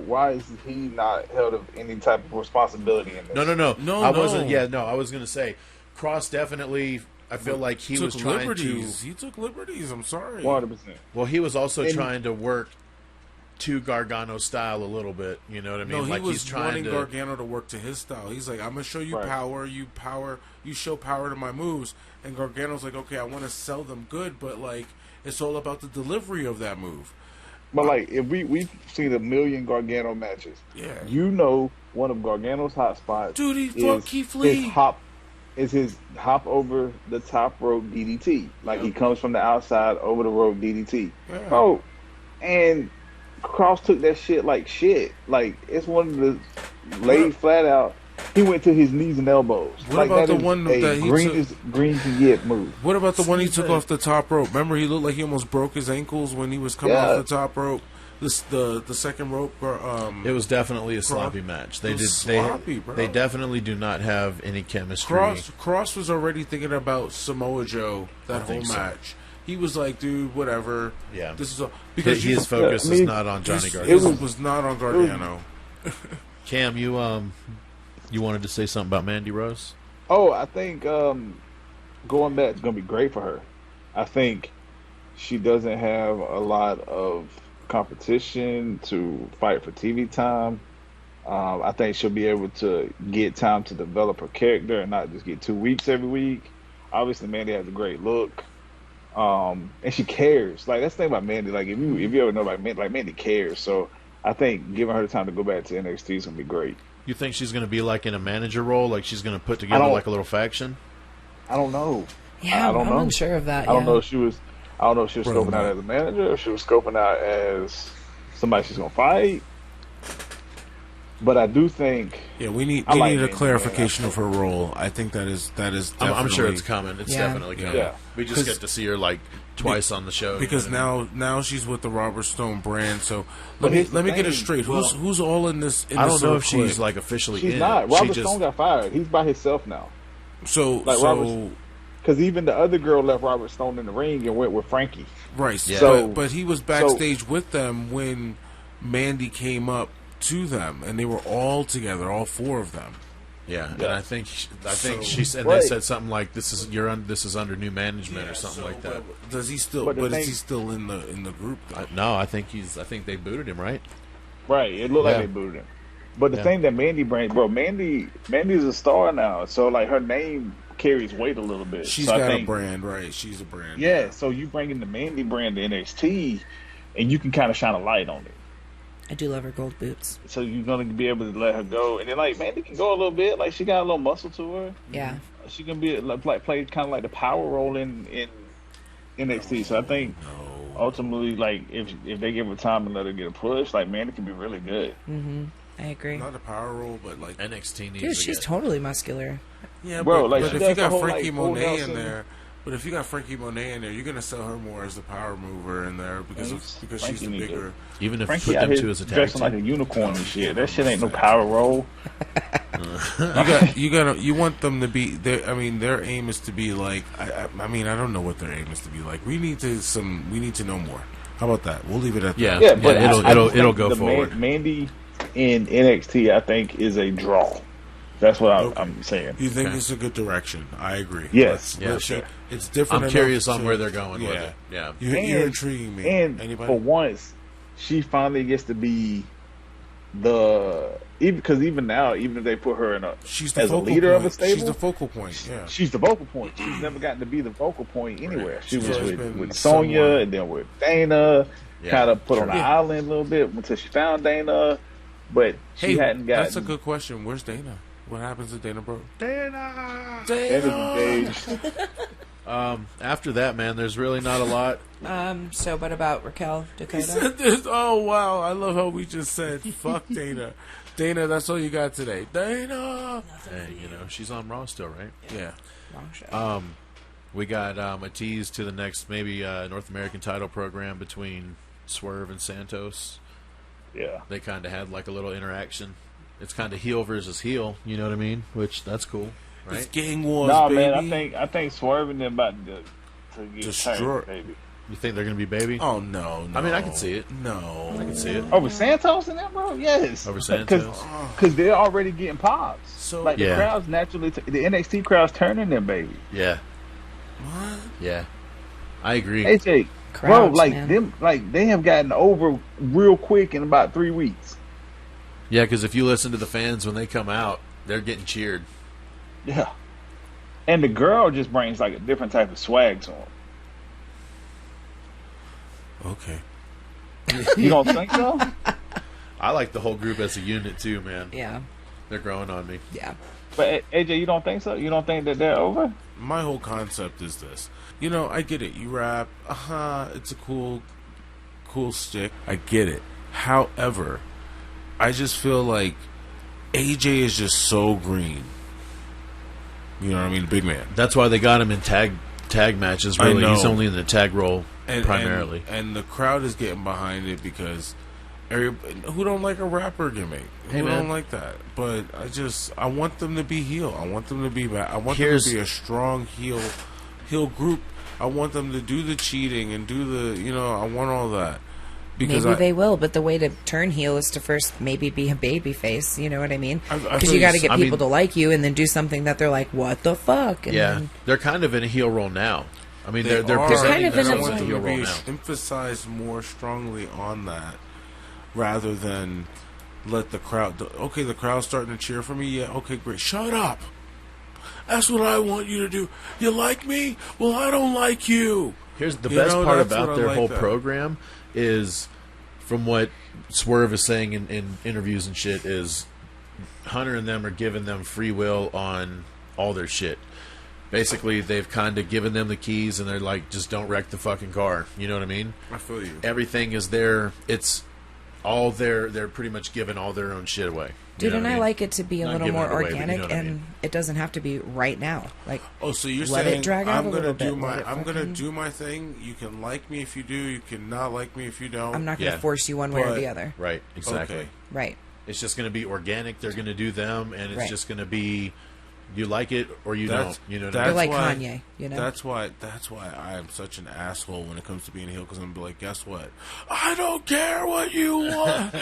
why is he not held of any type of responsibility in this?
No. I wasn't. Yeah, no. I was gonna say, Cross definitely. I feel like he was trying to.
He took liberties. I'm sorry.
100%.
Well, he was also trying to work to Gargano style a little bit. You know what I mean?
No, he was
he's trying
wanting Gargano to work to his style. He's like, I'm gonna show you power. You show power to my moves. And Gargano's like, okay, I want to sell them good, but it's all about the delivery of that move.
But if we've seen a million Gargano matches, one of Gargano's hot spots,
dude, he fought Keith Lee.
His hop over the top rope DDT. He comes from the outside over the rope DDT.
Yeah.
Oh, and Cross took that shit like shit. It's one of the laid flat out. He went to his knees and elbows.
What about the one that he
green to get move?
What about the one he took off the top rope? Remember, he looked like he almost broke his ankles when he was coming off the top rope. The second rope.
It was definitely a sloppy match. They definitely do not have any chemistry.
Cross was already thinking about Samoa Joe that whole match. He was like, dude, whatever.
Yeah,
this is because
his focus is not on Johnny Gargano.
It was not on Gargano.
Cam, you wanted to say something about Mandy Rose?
Oh, I think going back is going to be great for her. I think she doesn't have a lot of competition to fight for TV time. I think she'll be able to get time to develop her character and not just get 2 weeks every week. Obviously, Mandy has a great look. And she cares. That's the thing about Mandy. If you ever know about Mandy, Mandy cares. So I think giving her the time to go back to NXT is gonna be great.
You think she's going to be like in a manager role? Like she's going to put together like a little faction?
I don't know.
Yeah,
I don't
I'm
know.
unsure of that.
I don't know if she was. I don't know if she was scoping out as a manager, or if she was scoping out as somebody she's going to fight. But I do think.
Yeah, we need a clarification of her role. I think that is. Definitely,
I'm sure it's coming. It's definitely coming.
Yeah.
We just get to see her like twice on the show
because now she's with the Robert Stone brand. So let me get it straight. Who's all in this?
I don't know if she's like officially.
She's not. Robert Stone got fired. He's by himself now. Because even the other girl left Robert Stone in the ring and went with Frankie.
Right. Yeah. But he was backstage with them when Mandy came up to them, and they were all together, all four of them.
Yeah, and I think she said they said something like this is under new management or something like that.
Does he still? But is he still in the group?
No, I think they booted him, right?
Right. It looked like they booted him. But the thing that Mandy brings, bro, Mandy's a star now, so like her name carries weight a little bit.
She's got a brand, right? She's a brand.
Yeah. So you bring in the Mandy brand to NXT, and you can kind of shine a light on it.
I do love her gold boots.
So you're gonna be able to let her go, and then like Mandy can go a little bit. Like she got a little muscle to her.
Yeah.
She can be like play kind of like the power role in NXT. So I think ultimately, like if they give her time and let her get a push, like Mandy can be really good.
Mm-hmm. I agree.
Not a power role, but like
NXT needs.
Dude, she's totally muscular.
Yeah,
bro.
But
if
you got Frankie Monet in there. But if you got Frankie Monet in there, you're gonna sell her more as the power mover in there because she's the bigger.
Even if
Frankie
put them two as a tag
dressing
team.
like a unicorn and shit. That shit ain't no power role.
You want them to be. I mean, their aim is to be like. I mean, I don't know what their aim is to be like. We need to know more. How about that? We'll leave it at that.
Yeah, but it'll go forward.
Mandy in NXT, I think, is a draw. That's what I'm saying.
You think it's a good direction? I agree.
Yes.
Sure.
It's different.
I'm curious on where they're going with it. Yeah.
You're intriguing me.
And for once, she finally gets to be because even now, even if they put her in as a leader of a stable,
she's the focal point. Yeah.
She's the vocal point. She's never gotten to be the vocal point anywhere. Right. She was with Sonya and then with Dana. Yeah. Kind of put on the island a little bit until she found Dana, but she hadn't gotten.
That's a good question. Where's Dana? What happens to Dana Brooke?
Dana's engaged.
After that, man, there's really not a lot.
So, what about Raquel Dakota?
He said this. Oh wow, I love how we just said fuck Dana. Dana, that's all you got today. Dana.
Hey, she's on Raw still, right?
Yeah.
Wrong show.
We got a tease to the next maybe North American title program between Swerve and Santos.
Yeah.
They kind of had like a little interaction. It's kind of heel versus heel, you know what I mean? Which that's cool, right?
It's gang wars, baby.
Man, I think Swerve and them about to get destroyed, baby.
You think they're gonna be baby?
Oh no.
I mean, I can see it.
No,
I can see it
over Santos and them, bro. Yes,
over Santos
because they're already getting pops.
So
like the crowds naturally, the NXT crowds turning them, baby.
Yeah.
What?
Yeah, I agree.
AJ, bro, like them, like they have gotten over real quick in about 3 weeks.
Yeah, because if you listen to the fans when they come out, they're getting cheered.
Yeah. And the girl just brings like a different type of swag to them.
Okay.
You don't think so?
I like the whole group as a unit too, man.
Yeah.
They're growing on me.
Yeah.
But AJ, you don't think so? You don't think that they're over?
My whole concept is this. I get it. You rap. It's a cool stick. I get it. However, I just feel like AJ is just so green. You know what I mean? Big man.
That's why they got him in tag matches, really. He's only in the tag role primarily.
And the crowd is getting behind it because who don't like a rapper gimmick? Who don't like that? But I want them to be heel. I want them to be bad. I want them to be a strong heel group. I want them to do the cheating and do the, I want all that. Because
maybe they will, but the way to turn heel is to first maybe be a baby face. You know what I mean? Because you got to get people to like you, and then do something that they're like, "What the fuck?" And
they're kind of in a heel role now. I mean, they're
kind of in
a heel role now.
Emphasize more strongly on that rather than let the crowd. Okay, the crowd's starting to cheer for me. Yeah, okay, great. Shut up. That's what I want you to do. You like me? Well, I don't like you.
Here's the best part about their whole program is, from what Swerve is saying in interviews and shit, is Hunter and them are giving them free will on all their shit. Basically, they've kind of given them the keys, and they're like, just don't wreck the fucking car. You know what I mean?
I feel you.
Everything is there. It's all there. They're pretty much giving all their own shit away.
Dude, and I
mean?
like it to be a
Not
little
giving
more
it away, but you
organic,
know what I
and
mean.
it doesn't have to be right now. Like,
Oh, so you're
let
saying
it drag out
I'm
a
gonna
little
do
bit,
my
let it
I'm gonna
fucking-
do my thing. You can like me if you do. You can not like me if you don't.
I'm not going to
Yeah.
force you one way or
But-
the other.
Right, exactly.
Okay.
Right.
It's just going to be organic. They're going to do them, and it's
Right.
just going to be you like it or you
That's-
don't. You know what
that's
I
You're
mean?
like
why-
Kanye, you know?
That's why I am such an asshole when it comes to being a heel, because I'm gonna be like, guess what? I don't care what you want.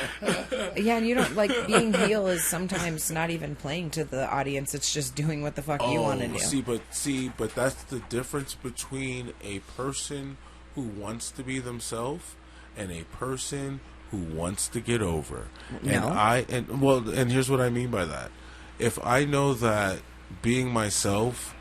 Yeah, and you don't, like, being heel is sometimes not even playing to the audience. It's just doing what the fuck you want to do.
But that's the difference between a person who wants to be themselves and a person who wants to get over.
No.
And here's what I mean by that. If I know that being myself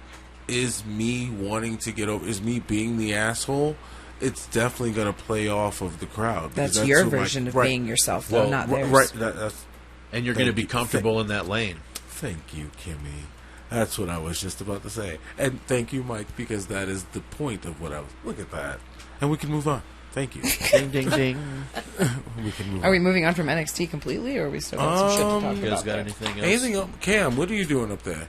is me wanting to get over, is me being the asshole, it's definitely going to play off of the crowd. because
That's your
who my-
version of
right,
being yourself, though,
Well,
not theirs.
Right. That's,
And you're going to
Thank
be
you.
comfortable in that lane.
thank you, Kimmy. That's what I was just about to say. And thank you, Mike, because that is the point of what I was. Look at that. And we can move on. Thank you.
Ding, ding, ding.
We can move
Are we moving on from NXT completely, or are we still got some shit to talk
You guys
about?
got
there?
anything else?
Anything else? Cam, what are you doing up there?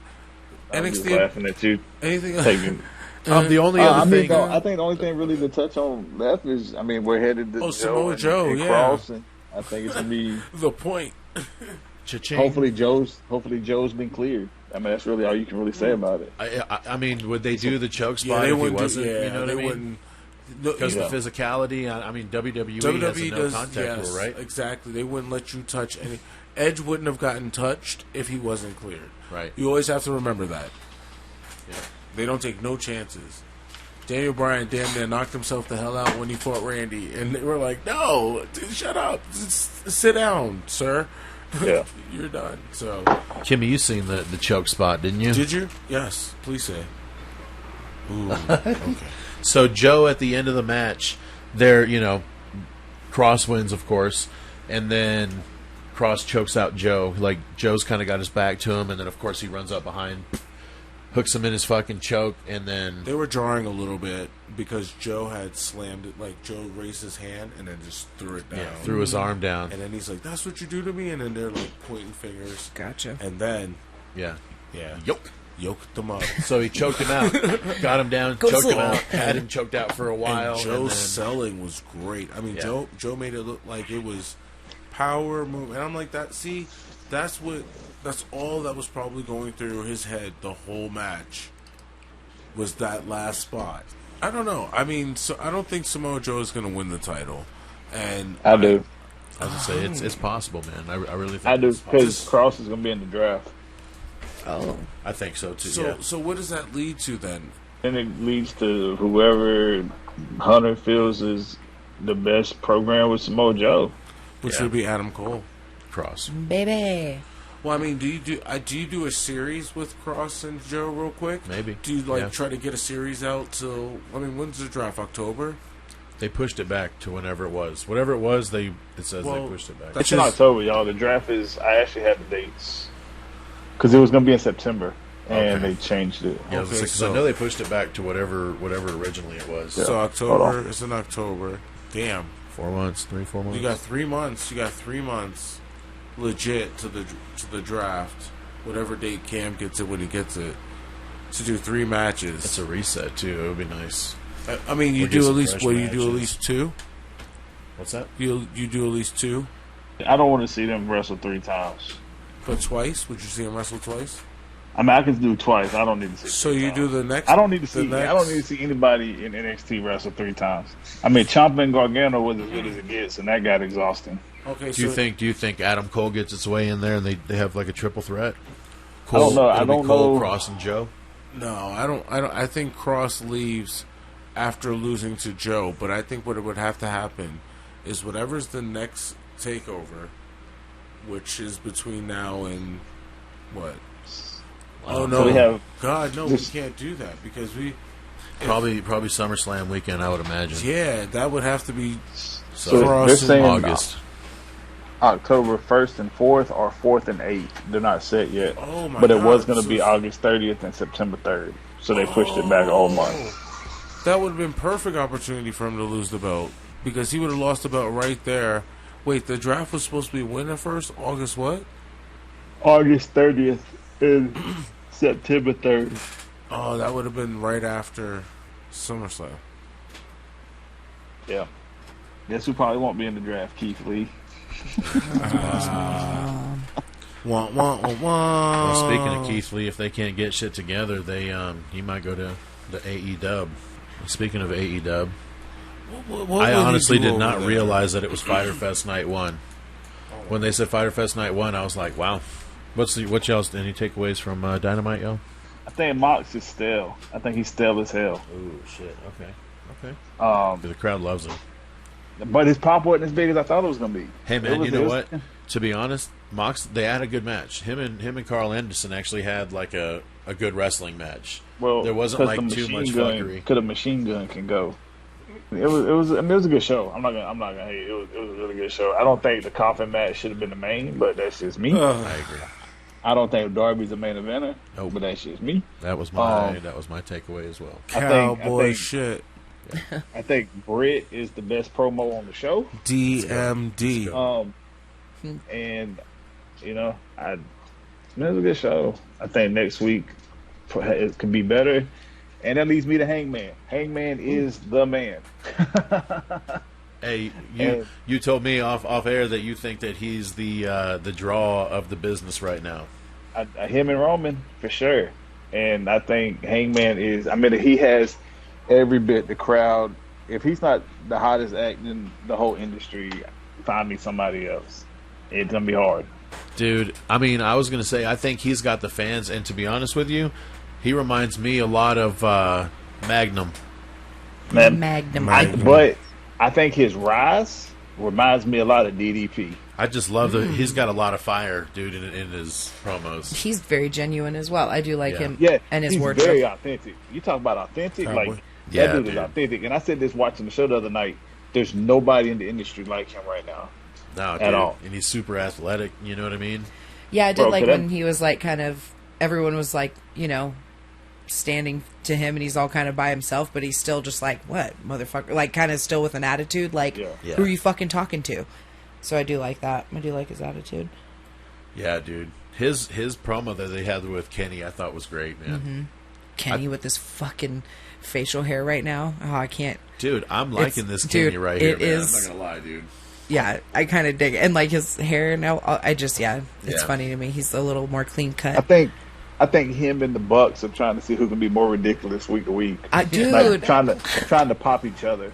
I'm just
NXT?
laughing at you.
Anything else?
Taking.
The only
I
other
mean,
thing.
though, I think the only thing really to touch on left is, I mean, we're headed to
Samoa
and
Joe, yeah.
Cross, and I think it's gonna be
The point.
Cha-ching.
hopefully Joe's been cleared. I mean, that's really all you can really say about it.
I mean, would they do the choke spot
Yeah, they
if he
wouldn't.
wasn't?
Yeah,
you know what
they
I mean?
wouldn't. No,
Because
Yeah.
the physicality. I mean, WWE, has a
WWE
no
does,
contact
yes,
rule, right?
exactly. They wouldn't let you touch any. Edge wouldn't have gotten touched if he wasn't cleared.
Right.
You always have to remember that.
Yeah.
They don't take no chances. Daniel Bryan damn near knocked himself the hell out when he fought Randy, and they were like, "No, dude, shut up, just sit down, sir.
Yeah.
You're done." So,
Kimmy, you seen the choke spot, didn't you?
did you? Yes, please say. Ooh, okay.
So Joe at the end of the match, there, Cross wins, of course, and then Cross chokes out Joe. Like, Joe's kind of got his back to him, and then, of course, he runs up behind, hooks him in his fucking choke, and then...
They were jarring a little bit because Joe had slammed it. Like, Joe raised his hand and then just threw it down.
threw his arm down.
And then he's like, "That's what you do to me?" And then they're like pointing fingers.
Gotcha.
And then,
Yeah.
yoked them up.
So he choked him out, got him down, choked him out, had him choked out for a while.
And Joe's
then-
selling was great. I mean,
Yeah.
Joe made it look like it was power move, and I'm like, that's all that was probably going through his head the whole match was that last spot. I don't know. I mean, so I don't think Samoa Joe is going to win the title, and
I do.
I was gonna say it's possible, man. I really think
I do
it's possible.
because Cross is gonna be in the draft,
Oh.
I think so too.
So
yeah.
so what does that lead to then?
and it leads to whoever Hunter feels is the best program with Samoa Joe.
Which
Yeah.
would be Adam Cole.
Cross.
Baby.
Well, I mean, do you do a series with Cross and Joe real quick?
Maybe.
Do you
Yeah.
try to get a series out till? I mean, when's the draft? October?
They pushed it back to whenever it was. Whatever it was, it says
Well,
they pushed it back.
that's
It's in
just-
October, y'all. The draft is. I actually have the dates because it was gonna be in September, and
Okay.
they changed it.
Yeah,
Okay,
because
so-
I know they pushed it back to whatever originally it was.
Yeah.
So
Hold
October.
on.
It's in October. Damn.
4 months, 4 months.
You got 3 months. You got 3 months, legit to the draft. Whatever date Cam gets it when he gets it, to do 3 matches.
It's a reset too. It would be nice.
I mean, you
Or
do
just
at least
fresh
what? You do at
matches.
least 2.
What's that?
You do at least 2,
I don't want to see them wrestle 3 times.
but twice. Would you see him wrestle twice?
I mean, I can do twice. I don't need to see.
So
3
you
times.
do the next.
I don't need to
the
see.
next-
I don't need to see anybody in NXT wrestle 3 times. I mean, Ciampa and Gargano was as good as it gets, and that got exhausting.
Okay.
Do you think Adam Cole gets its way in there and they have like a triple threat?
I don't know. I
it'll be
don't
Cole,
know.
Cross, and Joe.
No, I don't. I think Cross leaves after losing to Joe, but I think what would have to happen is whatever's the next takeover, which is between now and what? Oh no!
So we have
God, no,
this-
we can't do that because we.
Probably SummerSlam weekend, I would imagine.
Yeah, that would have to be
So
they're
Cross
saying
and
August.
October 1st and 4th or 4th and 8th. They're not set yet.
Oh my
but it
God,
was going to
so
be August 30th and September 3rd. So they pushed it back all month.
That would have been perfect opportunity for him to lose the belt because he would have lost the belt right there. Wait, the draft was supposed to be when at first? August what?
August 30th and September 3rd.
Oh, that would have been right after SummerSlam.
Yeah. Guess who probably won't be in the draft? Keith Lee.
Well, speaking of Keith Lee, if they can't get shit together, he might go to the AEW. Speaking of AEW, I honestly did not realize that it was Fyter Fest Night 1. When they said Fyter Fest Night 1, I was like, wow. What y'all's any takeaways from Dynamite, yo?
I think Mox is stale. I think he's stale as hell.
Oh shit. Okay. The crowd loves him.
But his pop wasn't as big as I thought it was going to be.
Hey man, you know what? To be honest, Mox, they had a good match. Him and Carl Anderson actually had like a good wrestling match.
Well,
there wasn't like too much fuckery.
Because the machine gun can go. It was a good show. I'm not gonna hate it. It was a really good show. I don't think the coffin match should have been the main, but that's just me.
I agree.
I don't think Darby's the main eventer, but that's just me.
That was my takeaway as well.
Cowboy shit.
I think Britt is the best promo on the show.
DMD.
And it was a good show. I think next week it could be better. And that leads me to Hangman. Hangman is the man.
Hey, you told me off air that you think that he's the draw of the business right now.
Him and Roman for sure. And I think Hangman is. I mean, he has every bit the crowd. If he's not the hottest act in the whole industry, find me somebody else. It's gonna be hard,
dude. I mean, I was gonna say I think he's got the fans, and to be honest with you, he reminds me a lot of Magnum.
Magnum.
But I think his rise reminds me a lot of DDP.
I just love that he's got a lot of fire, dude, in his promos.
He's very genuine as well. I do like him.
Yeah,
and his
he's
wardrobe.
Very authentic. You talk about authentic, that dude is authentic. And I said this watching the show the other night. There's nobody in the industry like him right now.
No, at all. And he's super athletic. You know what I mean?
Yeah, I did like when he was like kind of. Everyone was like, standing to him, and he's all kind of by himself, but he's still just like, what, motherfucker? Like, kind of still with an attitude, like, who are you fucking talking to? So I do like that. I do like his attitude. Yeah,
dude. His promo that they had with Kenny, I thought was great, man.
Mm-hmm. Kenny with this fucking facial hair right now. Oh, I can't.
Dude, I'm liking this Kenny right here, man. I'm not gonna lie, dude.
Yeah, I kind of dig it. And, like, his hair now, it's funny to me. He's a little more clean cut.
I think him and the Bucks are trying to see who can be more ridiculous week to week.
Dude.
Like, trying to pop each other.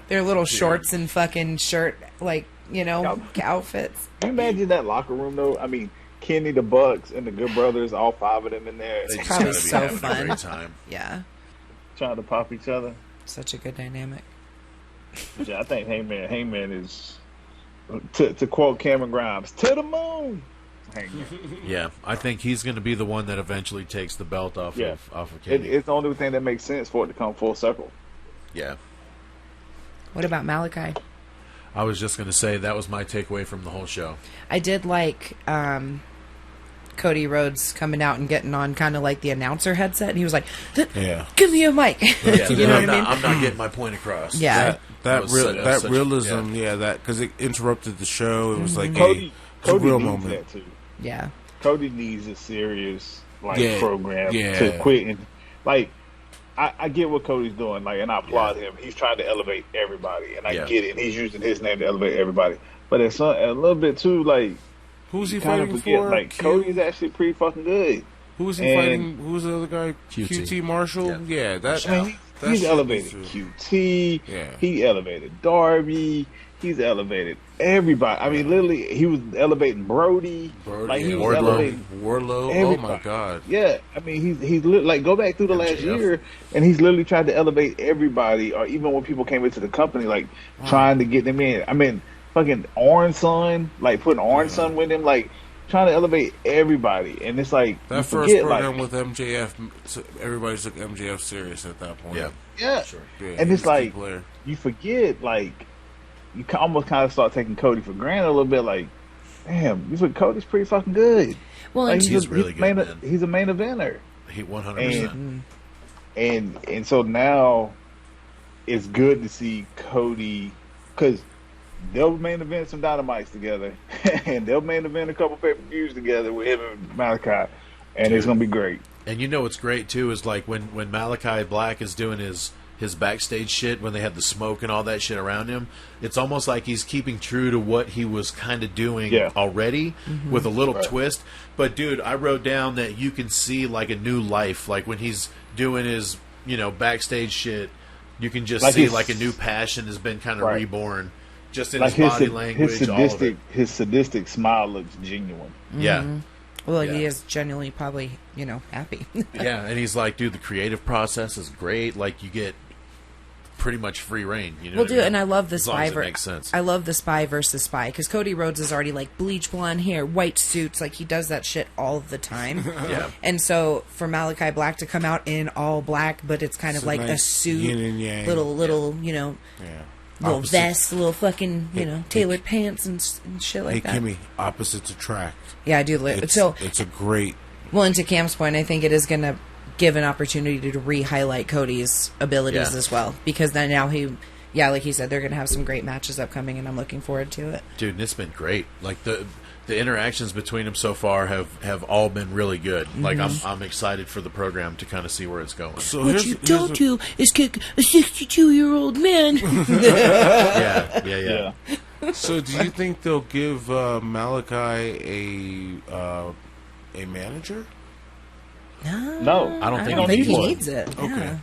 Their little shorts and fucking shirt, like, outfits.
Can you imagine that locker room, though? I mean, Kenny, the Bucks, and the Good Brothers, all five of them in there.
They
it's
just
probably
gotta be
so
having
fun.
a great time.
Yeah.
Trying to pop each other.
Such a good dynamic.
Yeah, I think Hangman is, to quote Cameron Grimes, to the moon.
Yeah, I think he's going to be the one that eventually takes the belt off of Kenny.
It's the only thing that makes sense for it to come full circle.
Yeah.
What about Malachi?
I was just going to say that was my takeaway from the whole show.
I did like Cody Rhodes coming out and getting on kind of like the announcer headset, and he was like, give me a mic. You know what I mean?
I'm not getting my point across.
Yeah.
That realism, because it interrupted the show. It was like
Cody
a real
needs
moment.
That too.
Yeah.
Cody needs a serious program to quit. And, I get what Cody's doing, and I applaud him. He's trying to elevate everybody, and I get it. And he's using his name to elevate everybody. But it's a little bit too,
who's he fighting for?
Cody's actually pretty fucking good.
Who was he fighting? Who was the other guy? QT Marshall? Yeah,
he's elevated QT. Yeah. He elevated Darby. He's elevated everybody. I mean, literally, he was elevating Brody. He was elevating
Wardlow.
Everybody.
Oh my God.
Yeah, I mean, he's go back through the last year, and he's literally tried to elevate everybody. Or even when people came into the company, trying to get them in. I mean, fucking Orange Son, putting Orange Son with him, trying to elevate everybody. And it's
that first program with MJF, everybody took MJF serious at that point.
Yeah. Sure.
Yeah,
and it's you forget, you almost kind of start taking Cody for granted a little bit. Like, damn, you think Cody's pretty fucking good.
Well,
like,
he's really good, man.
He's a main eventer.
He 100%.
And so now it's good to see Cody, because they'll main event some Dynamites together, and they'll main event a couple pay-per-views together with him and Malachi, and it's gonna be great.
And you know what's great too is like when Malachi Black is doing his backstage shit, when they had the smoke and all that shit around him, it's almost like he's keeping true to what he was kind of doing already with a little twist. But dude, I wrote down that you can see like a new life, like when he's doing his backstage shit, you can just see like a new passion has been kind of reborn, just in like his body language.
His sadistic smile looks genuine.
Yeah.
Well, he is genuinely probably, happy.
Yeah, and he's like, dude, the creative process is great. Like, you get pretty much free reign.
Well, dude, and I love the spy.
Makes sense.
I love the spy versus spy, because Cody Rhodes is already like bleach blonde hair, white suits, like he does that shit all the time.
Yeah.
And so for Malachi Black to come out in all black, but it's kind of like a suit, little, little vest, little fucking, tailored pants and shit like that.
Hey, Kimmy, opposites attract.
Yeah, I do.
It's a great.
Well, and to Cam's point, I think it is going to give an opportunity to re-highlight Cody's abilities as well, because then now like he said, they're going to have some great matches upcoming, and I'm looking forward to it.
Dude, it's been great. Like the interactions between them so far have all been really good. Like I'm excited for the program to kind of see where it's going.
So
what you don't do is kick a 62-year-old man.
Yeah.
So do you think they'll give Malachi a manager?
No,
I don't
think he needs it.
Okay.
Yeah.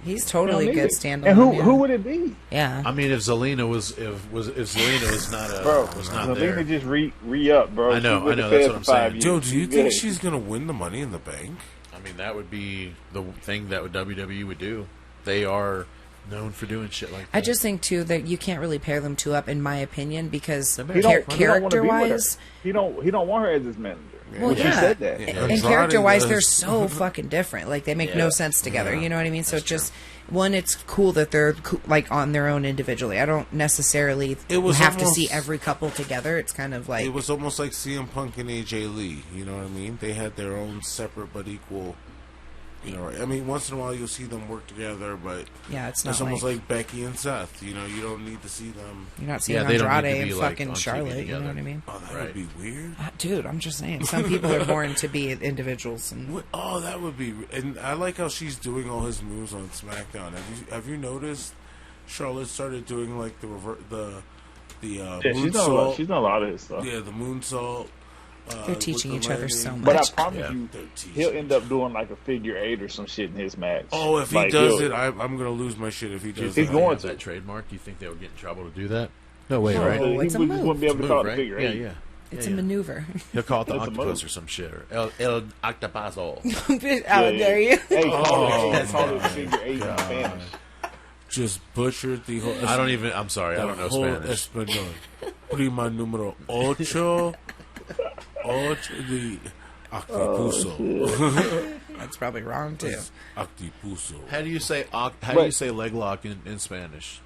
He's totally good standalone.
And who would it be?
Yeah.
I mean, if Zelina was not
Zelina
there.
just re-up, bro.
I know. That's what I'm saying.
Joe, do you think she's gonna win the Money in the Bank?
I mean, that would be the thing that WWE would do. They are known for doing shit like that.
I just think too that you can't really pair them two up, in my opinion, because
character-wise, he don't want her as his manager.
Well,
She said that.
And character-wise, they're so fucking different. Like, they make no sense together. You know what I mean? So it's just, one, it's cool that they're like on their own individually. I don't necessarily have to see every couple together. It's kind of like,
it was almost like CM Punk and AJ Lee. You know what I mean? They had their own separate but equal. I mean, once in a while you'll see them work together, but it's almost like Becky and Seth. You don't need to see them.
You're not seeing Andrade and fucking Charlotte. You know what I mean?
Oh, that would be weird,
dude. I'm just saying, some people are born to be individuals. And
that would be. And I like how she's doing all his moves on SmackDown. Have you noticed Charlotte started doing like the moonsault?
She's done a lot of his stuff.
Yeah, the moonsault.
They're teaching each other so much.
But I promise you, he'll end up doing like a figure 8 or some shit in his match.
Oh, if he does it, I'm going to lose my shit if he does it.
He's going
to that trademark. Do you think they'll get in trouble to do that? No way, right?
It's a move.
Wouldn't be able to call it a figure 8.
Yeah.
It's a maneuver.
He'll call it the octopus or some shit, or El Octopazo.
Dare you?
Hey, call it a figure 8 in Spanish.
Just butchered the whole.
I'm sorry, I don't know Spanish.
Español. Prima número 8. The octopuso.
That's probably wrong too.
Octopuso.
How do you say leg lock in Spanish?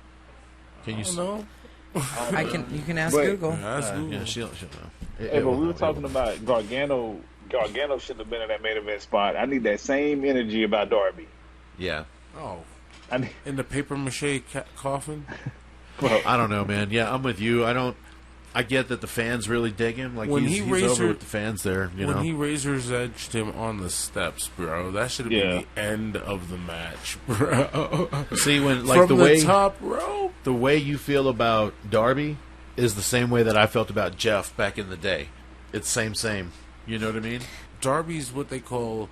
Can you
know?
You can ask Google.
Yeah, she'll know.
But we were talking about Gargano. Gargano shouldn't have been in that main event spot. I need that same energy about Darby.
Yeah.
Oh. In the paper mache coffin.
Well, I don't know, man. Yeah, I'm with you. I get that the fans really dig him. Like when he's over with the fans there.
When he razor's edged him on the steps, bro, that should have been the end of the match, bro.
See, when
from the top rope,
the way you feel about Darby is the same way that I felt about Jeff back in the day. It's same. You know what I mean?
Darby's what they call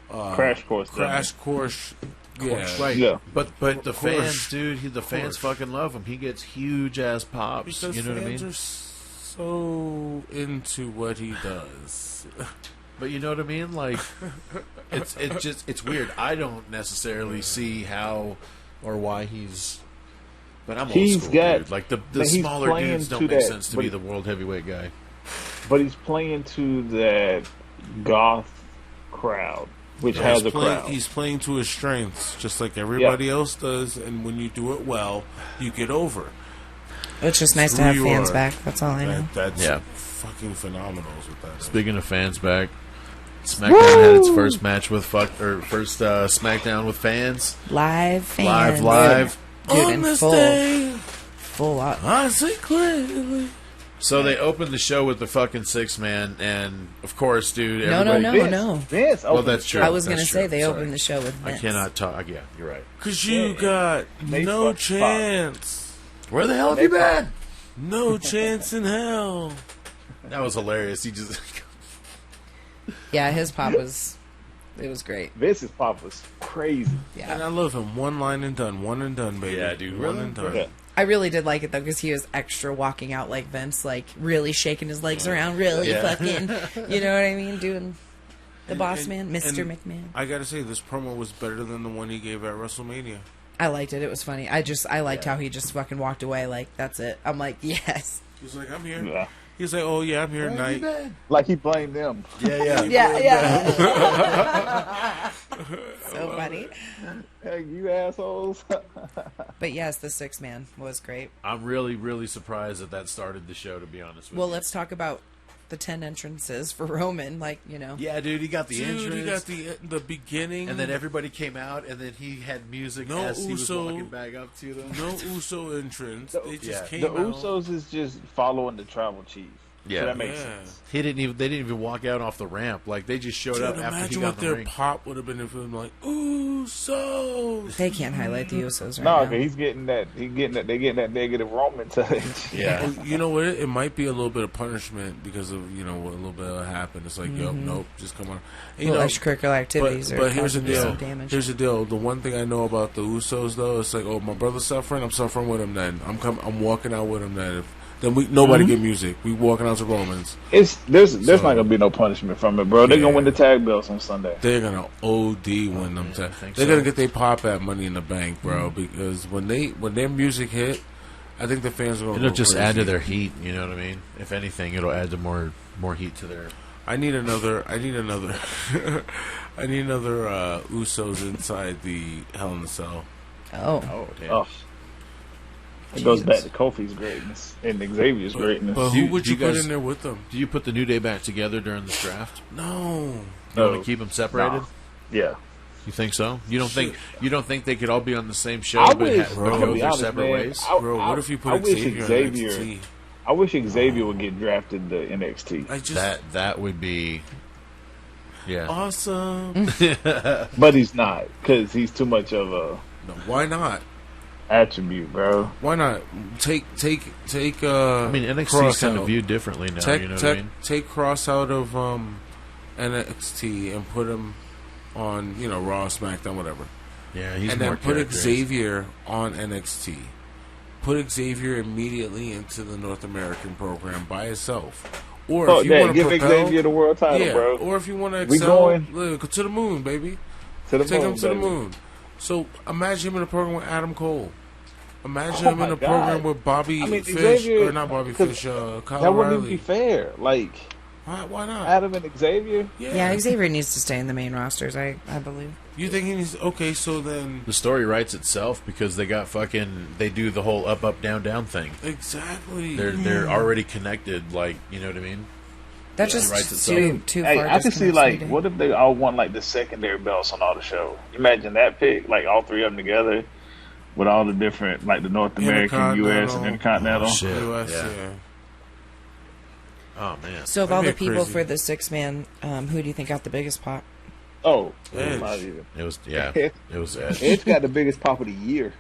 crash course.
Crash course. Yeah.
Right.
Yeah.
But the fans, dude, the fans fucking love him. He gets huge ass pops.
Because
you know what I mean?
Are so into what he does.
But you know what I mean? Like, it's weird. I don't necessarily see how or why he's. But I'm old school, dude. Like the smaller dudes don't make sense to be the world heavyweight guy.
But he's playing to that goth crowd, which has a crowd.
He's playing to his strengths, just like everybody else does. And when you do it well, you get over.
It's just nice to have fans back. That's all I know.
That's fucking phenomenal with that.
Speaking of fans back, SmackDown had its first match with first SmackDown with fans.
Live fans.
Live.
Dude, in full up.
I see clearly.
So they opened the show with the fucking 6-man, and of course, dude,
No.
Vince
well, that's true.
I was going to say they
Sorry.
opened the show with Vince.
I cannot talk. Yeah, you're right.
Because you got no chance.
Where the hell have you been?
No chance in hell.
That was hilarious. He just...
Yeah, his pop was... It was great.
Vince's pop was crazy.
Yeah.
And I love him. One line and done. One and done, baby.
Yeah, dude.
One and done.
Yeah.
I really did like it, though, because he was extra walking out like Vince, like, really shaking his legs around, really fucking... You know what I mean? Doing the boss man, Mr. McMahon.
I gotta say, this promo was better than the one he gave at WrestleMania.
I liked it. It was funny. I liked how he just fucking walked away, like, that's it. I'm like, yes.
He was like, I'm here.
Yeah.
He was like, oh, yeah, I'm here tonight.
Like he blamed them.
Yeah. So funny.
Hey, you assholes.
But yes, the 6-man was great.
I'm really, really surprised that started the show, to be honest with you.
Well, let's talk about the 10 entrances for Roman, like, you know.
Yeah, dude, he got the entrance.
He got the beginning.
And then everybody came out, and then he had music
No
as he was
Uso.
walking back up to them.
No Uso entrance. They just came
The
out.
Usos is just following the tribal chief.
Yeah.
So that makes sense.
They didn't even walk out off the ramp. Like, they just showed up after he
imagine
got
what
in the
their
ring.
pop would have been if it was like, Usos.
They can't highlight the Usos right
No,
now.
cause he's getting that. They're getting that negative Roman touch.
Yeah.
Well, you know what? It might be a little bit of punishment because of, you know, what a little bit happened. It's like, nope, just come on. And, you know,
extracurricular activities
but here's the
causing
deal.
some damage.
Here's the deal. The one thing I know about the Usos, though, it's like, oh, my brother's suffering. I'm suffering with him. Then I'm walking out with him. Then nobody get music. We walking out to Romans.
There's not gonna be no punishment from it, bro. They're gonna win the tag belts on Sunday.
They're gonna OD win them. They're gonna get their pop at Money in the Bank, bro. Because when their music hit, I think the fans are gonna.
It'll
go
just
crazy.
add to their heat. You know what I mean? If anything, it'll add to more heat to their.
I need another. I need another Usos inside the Hell in the Cell.
Oh,
damn.
Oh. It goes back to Kofi's greatness and Xavier's greatness.
But
Do
who
you-
would
do
you
you
put
guys-
in there with them?
Do you put the New Day back together during this draft?
No.
You want to keep them separated?
Nah. Yeah.
You think so? You don't think they could all be on the same show,
I
but,
wish,
but
bro,
go
to be
their
honest,
separate
man,
ways?
Bro, what if you
I
put
wish
Xavier in NXT?
I wish Xavier would get drafted to NXT.
I just
That would be, yeah.
awesome.
But he's not, because he's too much of a
No, why not?
attribute, bro.
Why not take?
I mean, NXT is
Cross
kind of
out.
viewed differently now.
Take,
you know what I mean?
take Cross out of NXT and put him on, you know, Raw, SmackDown, whatever.
Yeah, he's
And
more
then put
characteristic.
Xavier on NXT. Put Xavier immediately into the North American program by itself. Or if you want to
give
propel,
Xavier the world title, bro.
Or if you want to
We
excel,
going-
look, to the moon, baby.
To the
Take
moon,
him to the
baby.
moon. So imagine him in a program with Adam Cole. Imagine
Oh
him in
my
a program
God.
with Bobby
I mean,
Fish,
Xavier-
or not Bobby
'cause
Fish, Kyle
That wouldn't even be
O'Reilly.
fair. Like,
Why not?
Adam and Xavier?
yeah, Xavier needs to stay in the main rosters, I believe.
You think he needs? Okay, so then
The story writes itself because they do the whole up down down thing.
exactly.
They're already connected. Like, you know what I mean?
That's
It writes
just
itself.
too
Hey,
far.
I can see,
disconnects
like,
me to-
what if they all want, like, the secondary belts on all the show? Imagine that pick, like, all three of them together with all the different, like, the North American, U.S., and Intercontinental.
Oh, shit.
US,
Yeah.
yeah.
Oh man.
So of
That'd
all
be
the people
crazy.
for the 6-man, who do you think got the biggest pop?
Oh,
Edge.
not even.
It was It was Edge.
Edge got the biggest pop of the year.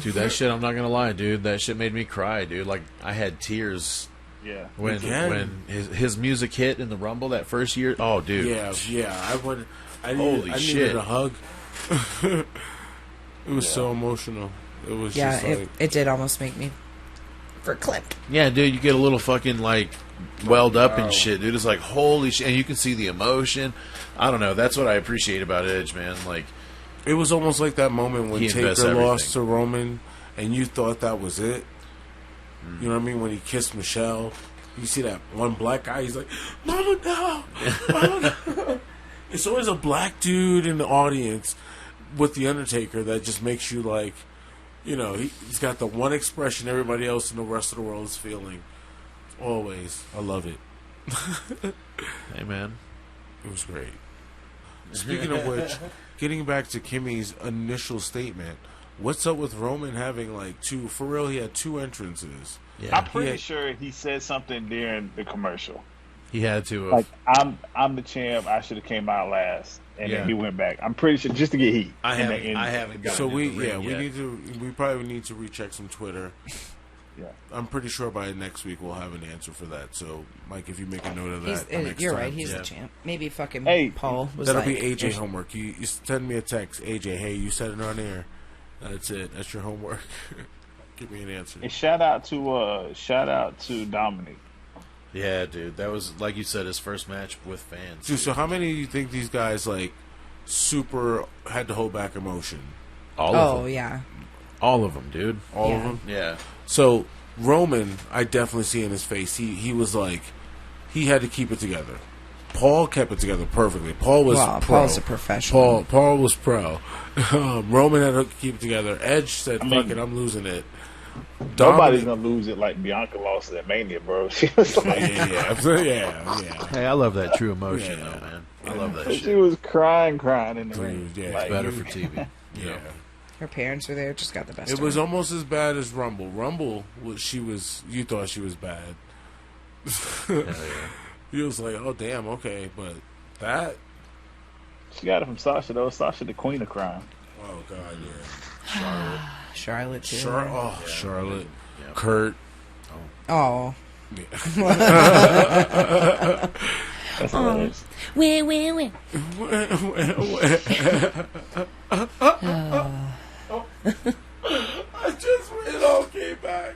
Dude, that shit. I'm not gonna lie, dude. That shit made me cry, dude. Like I had tears
Yeah.
when
Again.
his music hit in the Rumble that first year. Oh, dude.
Yeah. I
Holy
needed
shit.
a hug. It was so emotional. It was
Yeah,
just like
it did almost make me verklempt.
Yeah, dude. You get a little fucking like welled up and shit, dude. It's like holy shit, and you can see the emotion. I don't know. That's what I appreciate about Edge, man. Like
it was almost like that moment when
He invests
Taker
everything.
lost to Roman, and you thought that was it. You know what I mean? When he kissed Michelle, you see that one black guy. He's like, "Mama, no, Mama, no." It's always a black dude in the audience with the Undertaker that just makes you like, You know, he's got the one expression everybody else in the rest of the world is feeling. Always. I love it.
Hey, man.
It was great. Speaking of which, getting back to Kimmy's initial statement, what's up with Roman having like two? For real, he had two entrances.
Yeah.
I'm pretty sure he said something during the commercial.
He had to have.
Like, I'm the champ. I should have came out last, and
Yeah.
then he went back. I'm pretty sure just to get heat.
I haven't gotten
So
in
we
the ring yet.
we probably need to recheck some Twitter.
Yeah.
I'm pretty sure by next week we'll have an answer for that. So, Mike, if you make a note of that,
You're
time,
right. He's
yeah.
the champ. Maybe fucking
Hey,
Paul was
That'll
like,
be AJ homework. You send me a text, AJ. Hey, you said it on air. That's it. That's your homework. Give me an answer.
And shout out to Dominic.
Yeah, dude. That was, like you said, his first match with fans.
Dude, so how many do you think these guys like super had to hold back emotion?
All of them.
yeah.
All of them, dude.
All of
Yeah.
them.
Yeah.
So Roman, I definitely see in his face. He was like, he had to keep it together. Paul kept it together perfectly. Paul was pro.
Paul's a professional.
Paul was pro. Roman had to keep it together. Edge said, "Fuck it, I'm losing it."
Nobody's gonna lose it like Bianca lost at Mania, bro. She was like,
yeah.
Hey, I love that true emotion,
Yeah.
though, man. I love that
she
shit.
was crying in the ring.
Dude, yeah.
Like,
Better for TV.
Yeah.
Her parents were there. Just got the best.
It
of
was
her.
almost as bad as Rumble. Rumble, you thought she was bad.
Hell yeah.
He was like, oh, damn, okay. But that,
she got it from Sasha though. Sasha, the queen of crime.
oh, God, yeah.
Charlotte too.
Charlotte.
Yeah.
Kurt.
Oh.
That's hilarious.
Wait.
It all came back.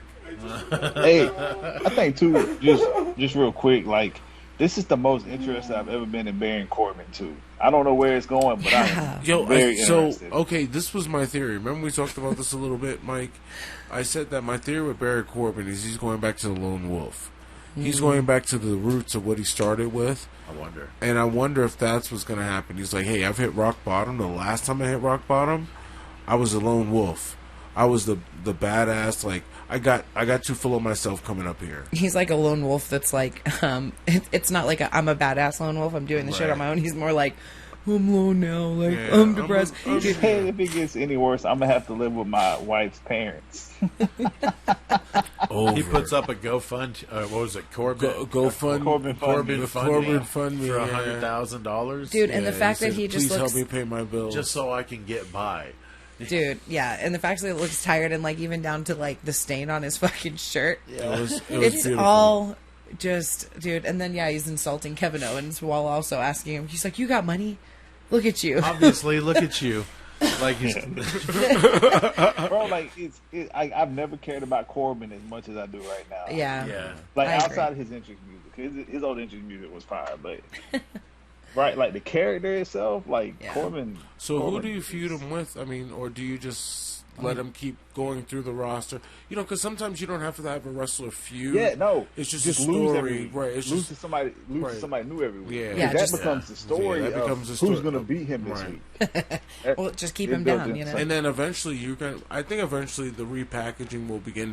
Hey, I think too, just real quick, like, this is the most interested I've ever been in Baron Corbin too. I don't know where it's going, but I'm very interested.
Okay, this was my theory. Remember we talked about this a little bit, Mike? I said that my theory with Baron Corbin is he's going back to the lone wolf. He's going back to the roots of what he started with.
I wonder.
And I wonder if that's what's going to happen. He's like, hey, I've hit rock bottom. The last time I hit rock bottom, I was a lone wolf. I was the badass. Like, I got too full of myself coming up here.
He's like a lone wolf that's like, it's not like I'm a badass lone wolf. I'm doing the shit on my own. He's more like, I'm alone now. Like, I'm depressed.
Hey, if it gets any worse, I'm gonna have to live with my wife's parents.
He puts up a GoFund. What was it? Corbin
Corbin
funding
fund me
for $100,000,
dude. And the fact that he just
please
looks,
help me pay my bills,
just so I can get by.
dude, yeah. And the fact that it looks tired and like even down to like the stain on his fucking shirt.
It was
It's
beautiful.
all just, dude. And then yeah, he's insulting Kevin Owens while also asking him. He's like, "You got money? Look at you."
Obviously, look at you. Like,
Bro, like I've never cared about Corbin as much as I do right now.
Yeah.
Like
I
outside
agree.
of his entrance music, his old entrance music was fire, but right, like the character itself, like
Yeah.
Corbin.
So
Corbin
who do you feud him with? I mean, or do you just let him keep going through the roster? You know, because sometimes you don't have to have a wrestler feud.
Yeah, no,
It's just
lose
a story,
every week.
right? It's
lose
just
to somebody,
right.
to somebody new every week.
Yeah.
Because
Yeah,
that
just-
becomes the story.
Yeah, that
of
becomes the
who's
story.
going to beat him this
Right.
week.
Well, just keep
It
him
builds
down,
in
you know.
and then eventually you're gonna. I think eventually the repackaging will begin.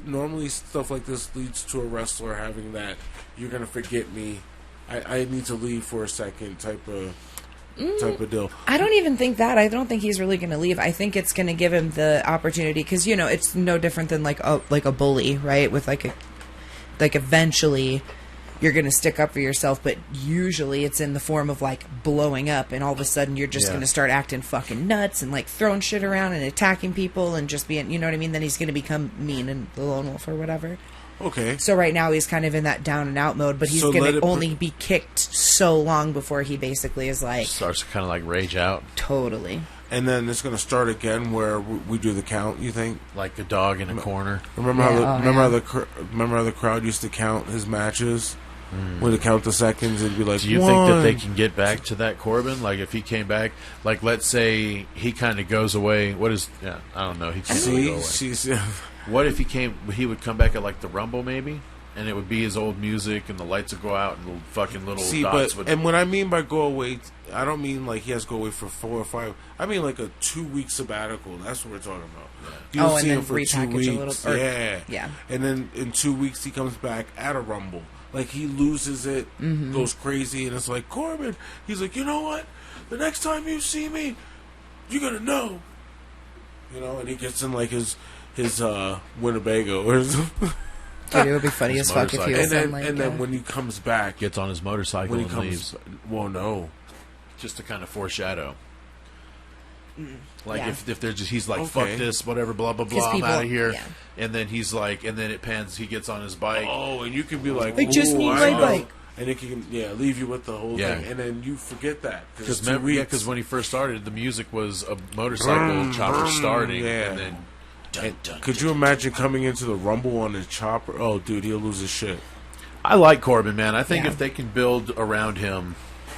Normally stuff like this leads to a wrestler having that you're gonna forget me. I need to leave for a second type of deal.
I don't even think that. I don't think he's really going to leave. I think it's going to give him the opportunity because you know it's no different than like a bully, right? With like eventually you're going to stick up for yourself, but usually it's in the form of like blowing up, and all of a sudden you're just going to start acting fucking nuts and like throwing shit around and attacking people and just being, you know what I mean? Then he's going to become mean and the lone wolf or whatever.
Okay.
So right now he's kind of in that down and out mode, but he's
So
going
let
to
it
only be kicked so long before he basically is like
starts to kind of like rage out,
totally.
And then it's going to start again where we do the count. You think?
like a dog in a corner.
Remember
Yeah,
how the crowd used to count his matches? When they count the seconds, it'd be like,
Do you think that they can get back to that Corbin? Like if he came back, like let's say he kind of goes away. What is? Yeah, I don't know. He can't really go away. What if he would come back at like the Rumble maybe, and it would be his old music, and the lights would go out, and the fucking little dots would.
And what I mean by go away, I don't mean like he has to go away for 4 or 5. I mean like a 2-week sabbatical. That's what we're talking about. You don't see him for 2 weeks.
A little,
Yeah. And then in 2 weeks he comes back at a Rumble. Like he loses it, goes crazy, and it's like, Corbin. He's like, you know what? The next time you see me, you're gonna know. You know, and he gets in like his Winnebago or something.
Dude, it would be funny as fuck if he was
and then when he comes back,
gets on his motorcycle and leaves.
Well, no,
just to kind of foreshadow. Like
Yeah.
if they're just, he's like, fuck this, whatever, blah blah blah, I'm out of here.
Yeah.
And then he's like, and then it pans. He gets on his bike.
Oh, and you can be like,
I just need my bike.
And it can leave you with the whole thing, and then you forget that
because when he first started, the music was a motorcycle chopper starting, and then.
Could you imagine coming into the Rumble on a chopper? Oh, dude, he'll lose his shit.
I like Corbin, man. I think if they can build around him,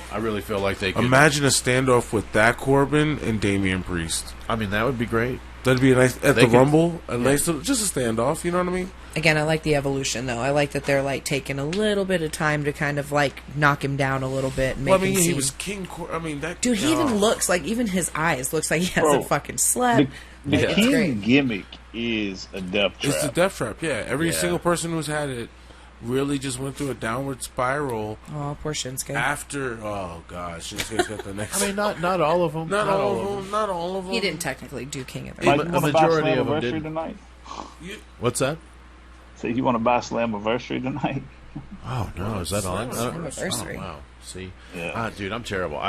I really feel like they could.
Imagine a standoff with that Corbin and Damian Priest.
I mean, that would be great.
That'd be a nice Rumble, nice little, just a standoff. You know what I mean?
Again, I like the evolution though. I like that they're like taking a little bit of time to kind of like knock him down a little bit. And make him
he was King. That
dude. He even looks like, even his eyes looks like he hasn't fucking slept.
The King gimmick is a death trap.
It's a death trap. Yeah, every single person who's had it really just went through a downward spiral.
Oh, poor Shinsuke.
After, oh gosh, Shinsuke's got the next.
I mean, not all of them.
Not all of them.
He didn't technically do King of the
Like,
Ring.
you want to buy Slammiversary tonight?
What's that?
So you want to buy Slammiversary tonight?
Oh no, is that on?
Slammiversary.
Oh, wow. See,
Yeah.
dude, I'm terrible.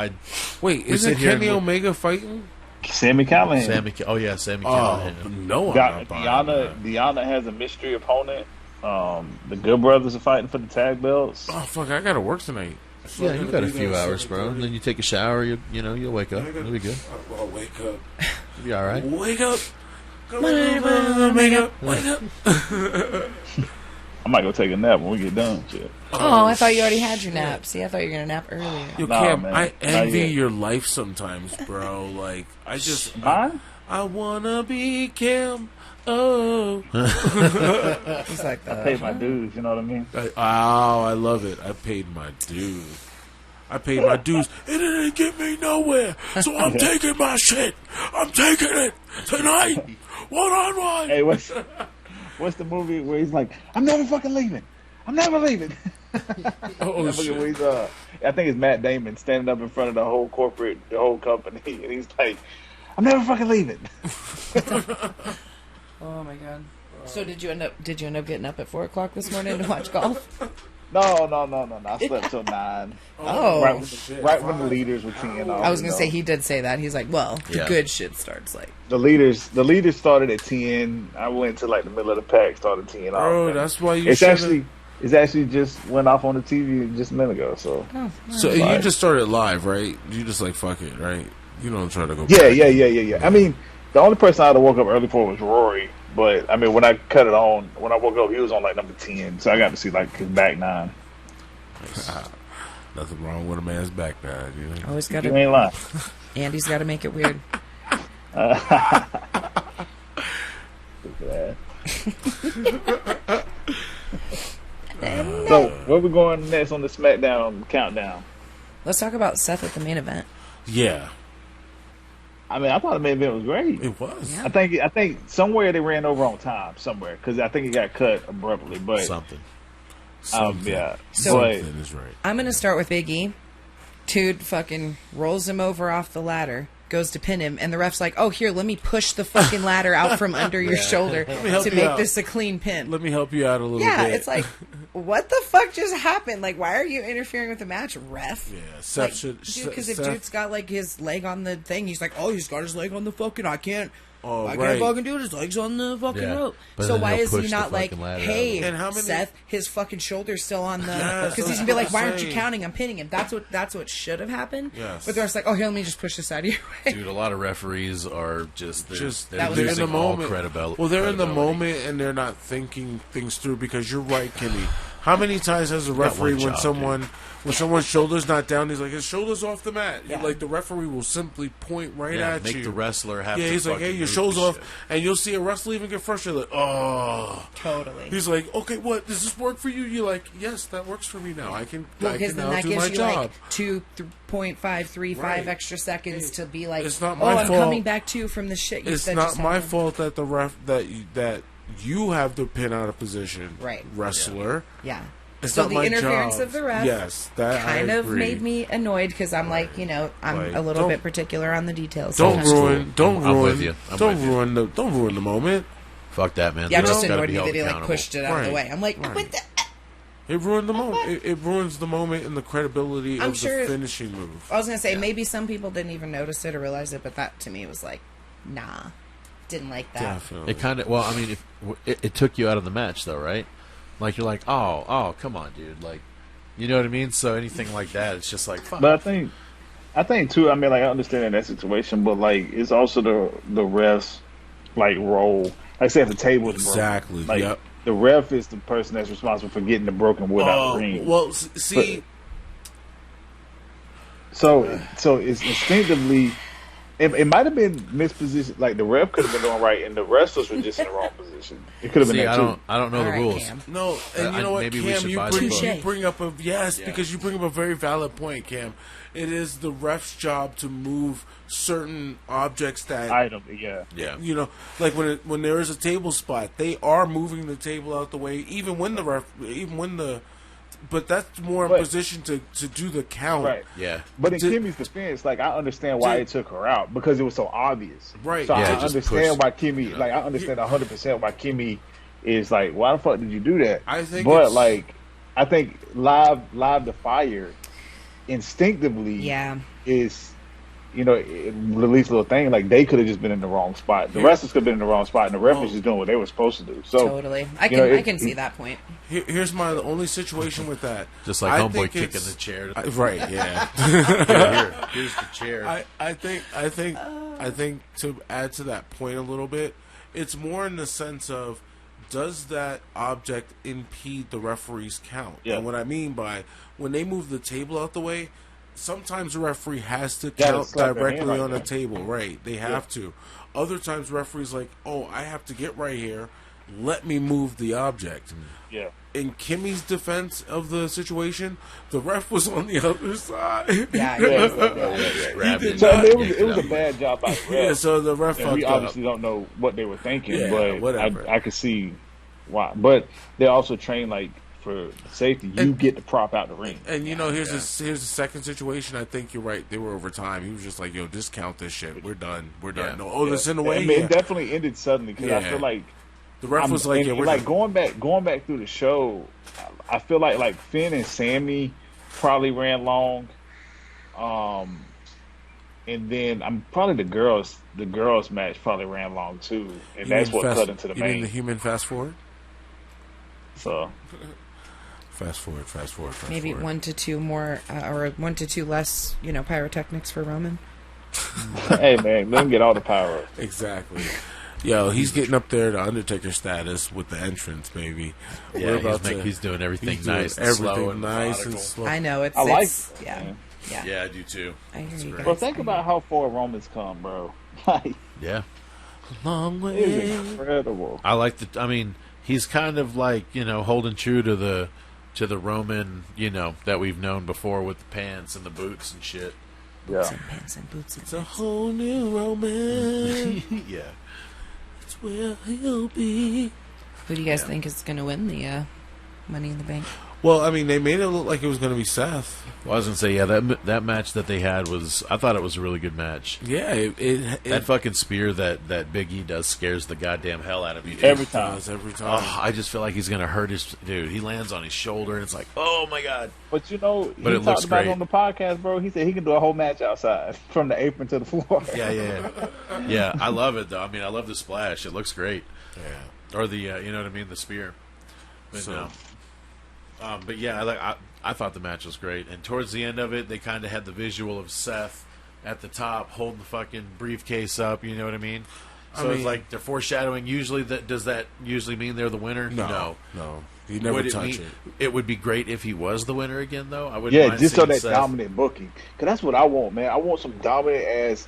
Wait, isn't Kenny Omega fighting?
Sammy Callahan.
Sammy Callahan.
No,
Deanna has a mystery opponent. The Good Brothers are fighting for the tag belts.
Oh fuck, I gotta work tonight.
Yeah, you got a few hours, bro. And then you take a shower. You'll wake up. It'll be good.
I'll wake up.
You'll be all right.
Wake up. Wake up.
I might go take a nap when we get done. Shit.
Oh, I thought you already had your nap. See, I thought you were gonna nap earlier.
Yo, Cam, man. I envy your life sometimes, bro. Like, I just...
Mine?
I wanna be Cam. Oh.
He's like,
I paid my dues, you know what I mean?
I love it. I paid my dues. And it didn't get me nowhere. So I'm taking my shit. I'm taking it tonight. One-on-one.
Hey, what's the movie where he's like, I'm never fucking leaving. I'm never leaving.
Oh, shit.
I think it's Matt Damon standing up in front of the whole company, and he's like, I'm never fucking leaving.
oh my god. So did you end up getting up at 4:00 this morning to watch golf?
No. I slept till 9.
Oh.
Right when the leaders were teeing off.
I was going to say, he did say that. He's like, well, the good shit starts like.
The leaders started at 10. I went to like the middle of the pack, started teeing off.
Bro, that's why you
It's actually just went off on the TV just a minute ago. So
you just started live, right? You just like, fuck it, right? You don't try to go
back. Yeah. I mean, the only person I had to woke up early for was Rory. But, I mean, when I cut it on, when I woke up, he was on, like, number 10. So I got to see, like, his back 9.
Nothing wrong with a man's back 9. You know?
Always got to...
You ain't lying.
Andy's got to make it weird.
So, where we going next on the SmackDown countdown?
Let's talk about Seth at the main event.
Yeah.
I mean, I thought the main event was great.
It was.
Yeah.
I think somewhere they ran over on time somewhere because I think it got cut abruptly. But
something.
Yeah.
Something is right.
I'm gonna start with Big E. Dude fucking rolls him over off the ladder, goes to pin him, and the ref's like, "Oh, here, let me push the fucking ladder out from under your shoulder to make this a clean pin."
Let me help you out a little bit.
Yeah, it's like, what the fuck just happened? Like, why are you interfering with the match, ref?
Yeah, Seth
because if dude's got like his leg on the thing, he's like, "Oh, he's got his leg on the fucking. I can't fucking do it. His leg's on the fucking rope." So why is he not like, "Hey, Seth, his fucking shoulder's still on the"? Because he's gonna be like, "Why aren't you counting? I'm pinning him." That's what should have happened.
Yes.
But the ref's like, "Oh, here, let me just push this out of your way."
Dude, a lot of referees are they're
in the moment.
Credibility.
Well, they're in the moment and they're not thinking things through. Because you're right, Kenny. How many times has a referee
one job,
when someone's shoulder's not down, he's like, his shoulder's off the mat.
Yeah.
Like the referee will simply point right at
make
you.
the wrestler have.
Yeah,
to
he's like, hey,
fucking
your
move
shoulder's
the
off,
shit.
and you'll see a wrestler even get frustrated. Like, oh,
Totally.
he's like, okay, what does this work for you? You're like, yes, that works for me now. I can
Because then
now
that
do my
gives you
job.
like 2.535
Right.
extra seconds to be like,
It's not
oh,
my
I'm
fault.
coming back to you from the shit.
It's
that
not
just
my
happened.
fault that the ref that you have the pin out of position,
Right.
wrestler.
Yeah.
It's
So
not
the
my
interference
job.
of the ref
yes, that
kind
I
of
agree.
made me annoyed because I'm like, I'm
Like,
a little
don't-
bit particular on the details.
Don't
sometimes.
ruin. Don't
I'm
ruin.
with you. I'm
don't
with you.
ruin the. Don't ruin the moment.
Fuck that, man.
Yeah, it
The
just
ref's gotta
annoyed
be
me
held
that he like
accountable.
pushed it out of the
Right.
way. I'm like,
Right.
what the?
It ruined the moment. It ruins the moment and the credibility
I'm
of
sure-
the finishing move.
I was gonna say maybe some people didn't even notice it or realize it, but that to me was like, nah, didn't like that.
Definitely.
It kind of. Well, I mean, it took you out of the match, though, right? Like you're like, oh, come on, dude. Like, you know what I mean? So anything like that, it's just like, fuck.
But I think too. I mean, like I understand in that situation, but like it's also the refs like role. Like I said, if the table is broken,
Exactly,
Like
yep.
the ref is the person that's responsible for getting the broken wood out of the ring.
well, see,
So it's instinctively. It might have been mispositioned. Like the ref could have been doing right, and the wrestlers were just in the wrong position. It could have been
See,
that too.
I don't know
All
the
right,
rules.
Cam.
no, and you know what,
maybe we
Cam,
should
you
buy the
bring,
book.
you bring up a yes
Yeah.
because you bring up a very valid point, Cam. It is the ref's job to move certain objects that
Item, yeah.
Yeah.
you know, like when there is a table spot, they are moving the table out the way, but that's more in
But-
position to do the count.
Right.
Yeah.
But in
To-
Kimmy's defense, like I understand why
to-
it took her out because it was so obvious.
Right.
So
Yeah,
I
it just
understand
pushed,
why Kimmy. Like I understand 100% why Kimmy is like, why the fuck did you do that?
I think
but
it's-
like, I think live the fire instinctively
Yeah.
is. It released a little thing. Like they could have just been in the wrong spot. The wrestlers could have been in the wrong spot, and the ref was just doing what they were supposed to do. So
Totally. I
you
can
know,
I can see that point.
Here's my only situation with that.
Just like
I
homeboy
think
kicking
it's-
the chair.
Right, yeah.
Here's the chair.
I think to add to that point a little bit, it's more in the sense of does that object impede the referee's count?
Yeah.
And what I mean by when they move the table out the way, sometimes the referee has to
Gotta
count
slap their hand
directly
right
on the
there.
table, right? They have to. Other times, referees like, oh, I have to get right here. Let me move the object.
yeah.
In Kimmy's defense of the situation, the ref was on the other side.
Yeah.
Grabbed it.
So I mean,
Yanked
it was a
out.
bad job by the ref.
Yeah, so the ref
And we
fucked up.
obviously don't know what they were thinking,
Yeah,
but
whatever.
I could see why. But they also train like for safety. You get the prop out the ring.
And here's the second situation. I think you're right. They were over time. He was just like, "Yo, discount this shit. We're done. We're done."
Yeah.
No, oh, that's in the way.
I mean,
Yeah.
it definitely ended suddenly because I
Yeah.
feel like
The ref was like,
and
"Yeah, we're
like
done."
going back through the show. I feel like Finn and Sammy probably ran long, and then probably the girls match probably ran long too, and
You
that's
mean
what
fast-
cut into the
You mean the
main.
human fast forward?
So
Fast forward.
Maybe 1 to 2 more, or 1 to 2 less, pyrotechnics for Roman.
hey man, let him get all the power.
Exactly. Yo, he's getting up there to Undertaker status with the entrance, baby.
Yeah, he's doing everything
he's doing
nice, and
everything
slow, and
nice and
methodical.
slow.
I know it's.
I like
it's,
it,
yeah,
man.
yeah,
Yeah, I do too.
I hear you
great.
guys.
Bro, think about how far Roman's come, bro. Like,
Yeah,
Long
it is
way.
incredible.
I like the. I mean, he's kind of like holding true to the Roman that we've known before with the pants and the boots and shit.
Yeah.
And pants and boots. And
It's a whole new Roman.
Yeah.
It's where he'll be.
Who do you guys think is going to win the Money in the Bank?
Well, I mean, they made it look like it was going to be Seth.
Well, I was gonna say, yeah, that match that they had I thought it was a really good match.
Yeah,
That fucking spear that Big E does scares the goddamn hell out of me. Dude.
Every time.
does every time.
Oh, I just feel like he's gonna hurt his dude. He lands on his shoulder, and it's like, oh my god.
But
But
he
it looks
talked about
great.
it on the podcast, bro. He said he can do a whole match outside from the apron to the floor.
Yeah. I love it though. I mean, I love the splash. It looks great.
Yeah.
Or the you know what I mean, the spear. But
So-
no. But yeah, I thought the match was great. And towards the end of it, they kind of had the visual of Seth at the top holding the fucking briefcase up. You know what I mean? So
I mean-
it's like they're foreshadowing. Does that usually mean they're the winner?
No. He never touched it.
It would be great if he was the winner again, though. I would.
Just so that dominant booking, because that's what I want, man. I want some dominant ass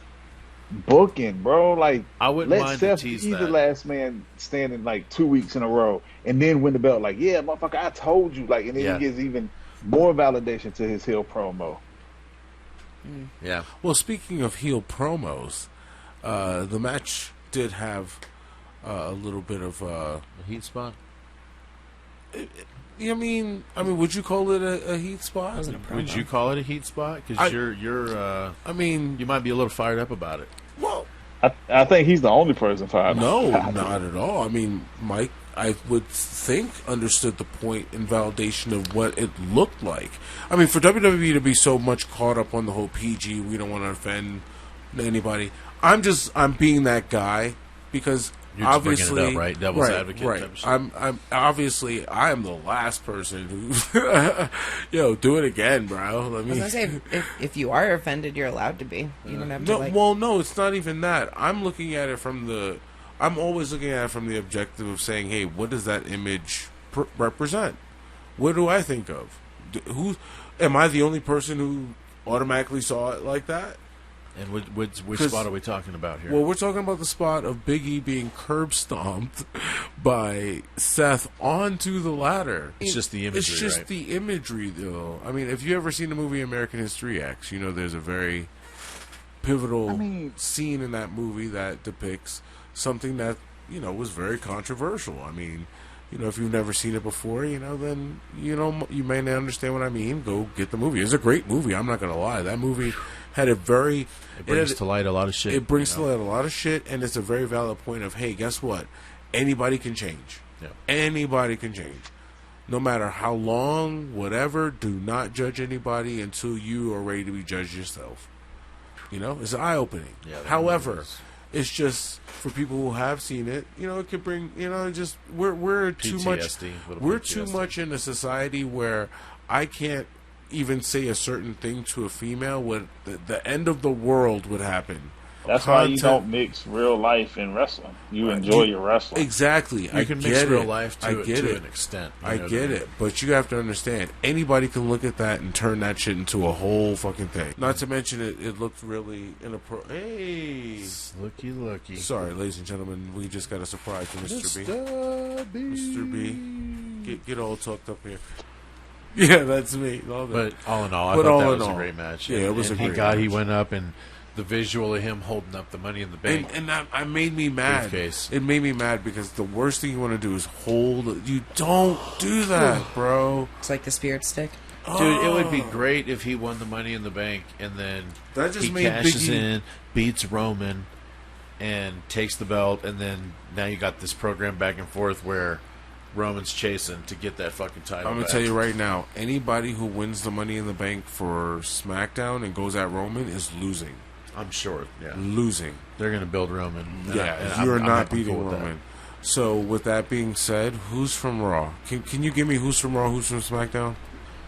booking, bro. Like,
I wouldn't
let
mind
Seth
to tease
be
that.
the last man standing like 2 weeks in a row, and then win the belt. Like, yeah, motherfucker, I told you. Like, and then he gives even more validation to his heel promo.
Yeah.
Well, speaking of heel promos, the match did have a little bit of
A heat spot.
I mean, would you call it a heat spot?
Would you call it a heat spot? Because you're.
I mean,
you might be a little fired up about it.
Well,
I think he's the only person fired.
No, not at all. I mean, Mike, I would think understood the point and validation of what it looked like. I mean, for WWE to be so much caught up on the whole PG, we don't want to offend anybody. I'm being that guy because.
You're
obviously,
bringing it up, right? Devil's advocate.
Right.
Type of shit.
I'm obviously I am the last person who, do it again, bro. Let me.
I was gonna say, if you are offended, you're allowed to be. You don't have to.
Well, no, it's not even that. I'm looking at it from the. I'm always looking at it from the objective of saying, hey, what does that image represent? What do I think of? Who am I the only person who automatically saw it like that?
And which spot are we talking about here?
Well, we're talking about the spot of Big E being curb stomped by Seth onto the ladder.
It's just the imagery,
It's just
right?
the imagery, though. I mean, if you ever seen the movie American History X, you know there's a very pivotal scene in that movie that depicts something that, was very controversial. I mean, if you've never seen it before, then, you may not understand what I mean. Go get the movie. It's a great movie. I'm not going to lie. That movie had a very...
It brings to light a lot of shit.
It brings to light a lot of shit, and it's a very valid point of, hey, guess what? Anybody can change.
Yeah.
Anybody can change. No matter how long, whatever, do not judge anybody until you are ready to be judged yourself. It's eye-opening.
Yeah,
However, it's just for people who have seen it, it could bring, just we're too much
PTSD.
too much in a society where I can't even say a certain thing to a female when the end of the world would happen.
That's why you don't mix real life and wrestling. You enjoy your wrestling.
Exactly.
You can mix real life to an extent.
I get it. But you have to understand, anybody can look at that and turn that shit into a whole fucking thing. Not to mention it looked really inappropriate. Hey!
Looky.
Sorry, ladies and gentlemen, we just got a surprise from Mr. B. Mr. B. Get all tucked up here. Yeah, that's me.
But all in all, I thought that was a great match.
Yeah, it was a great match.
He went up, and the visual of him holding up the Money in the Bank.
And that made me mad.
Briefcase.
It made me mad because the worst thing you want to do is hold. You don't do that, bro.
It's like the spirit stick.
Dude, it would be great if he won the Money in the Bank, and then
that just
he
made
cashes
Biggie
in, beats Roman, and takes the belt, and then now you got this program back and forth where Roman's chasing to get that fucking title.
I'm going to tell you right now, anybody who wins the Money in the Bank for SmackDown and goes at Roman is losing.
I'm sure, yeah.
Losing.
They're going to build Roman.
Yeah, you're not beating Roman. So, with that being said, who's from Raw? Can you give me who's from Raw, who's from SmackDown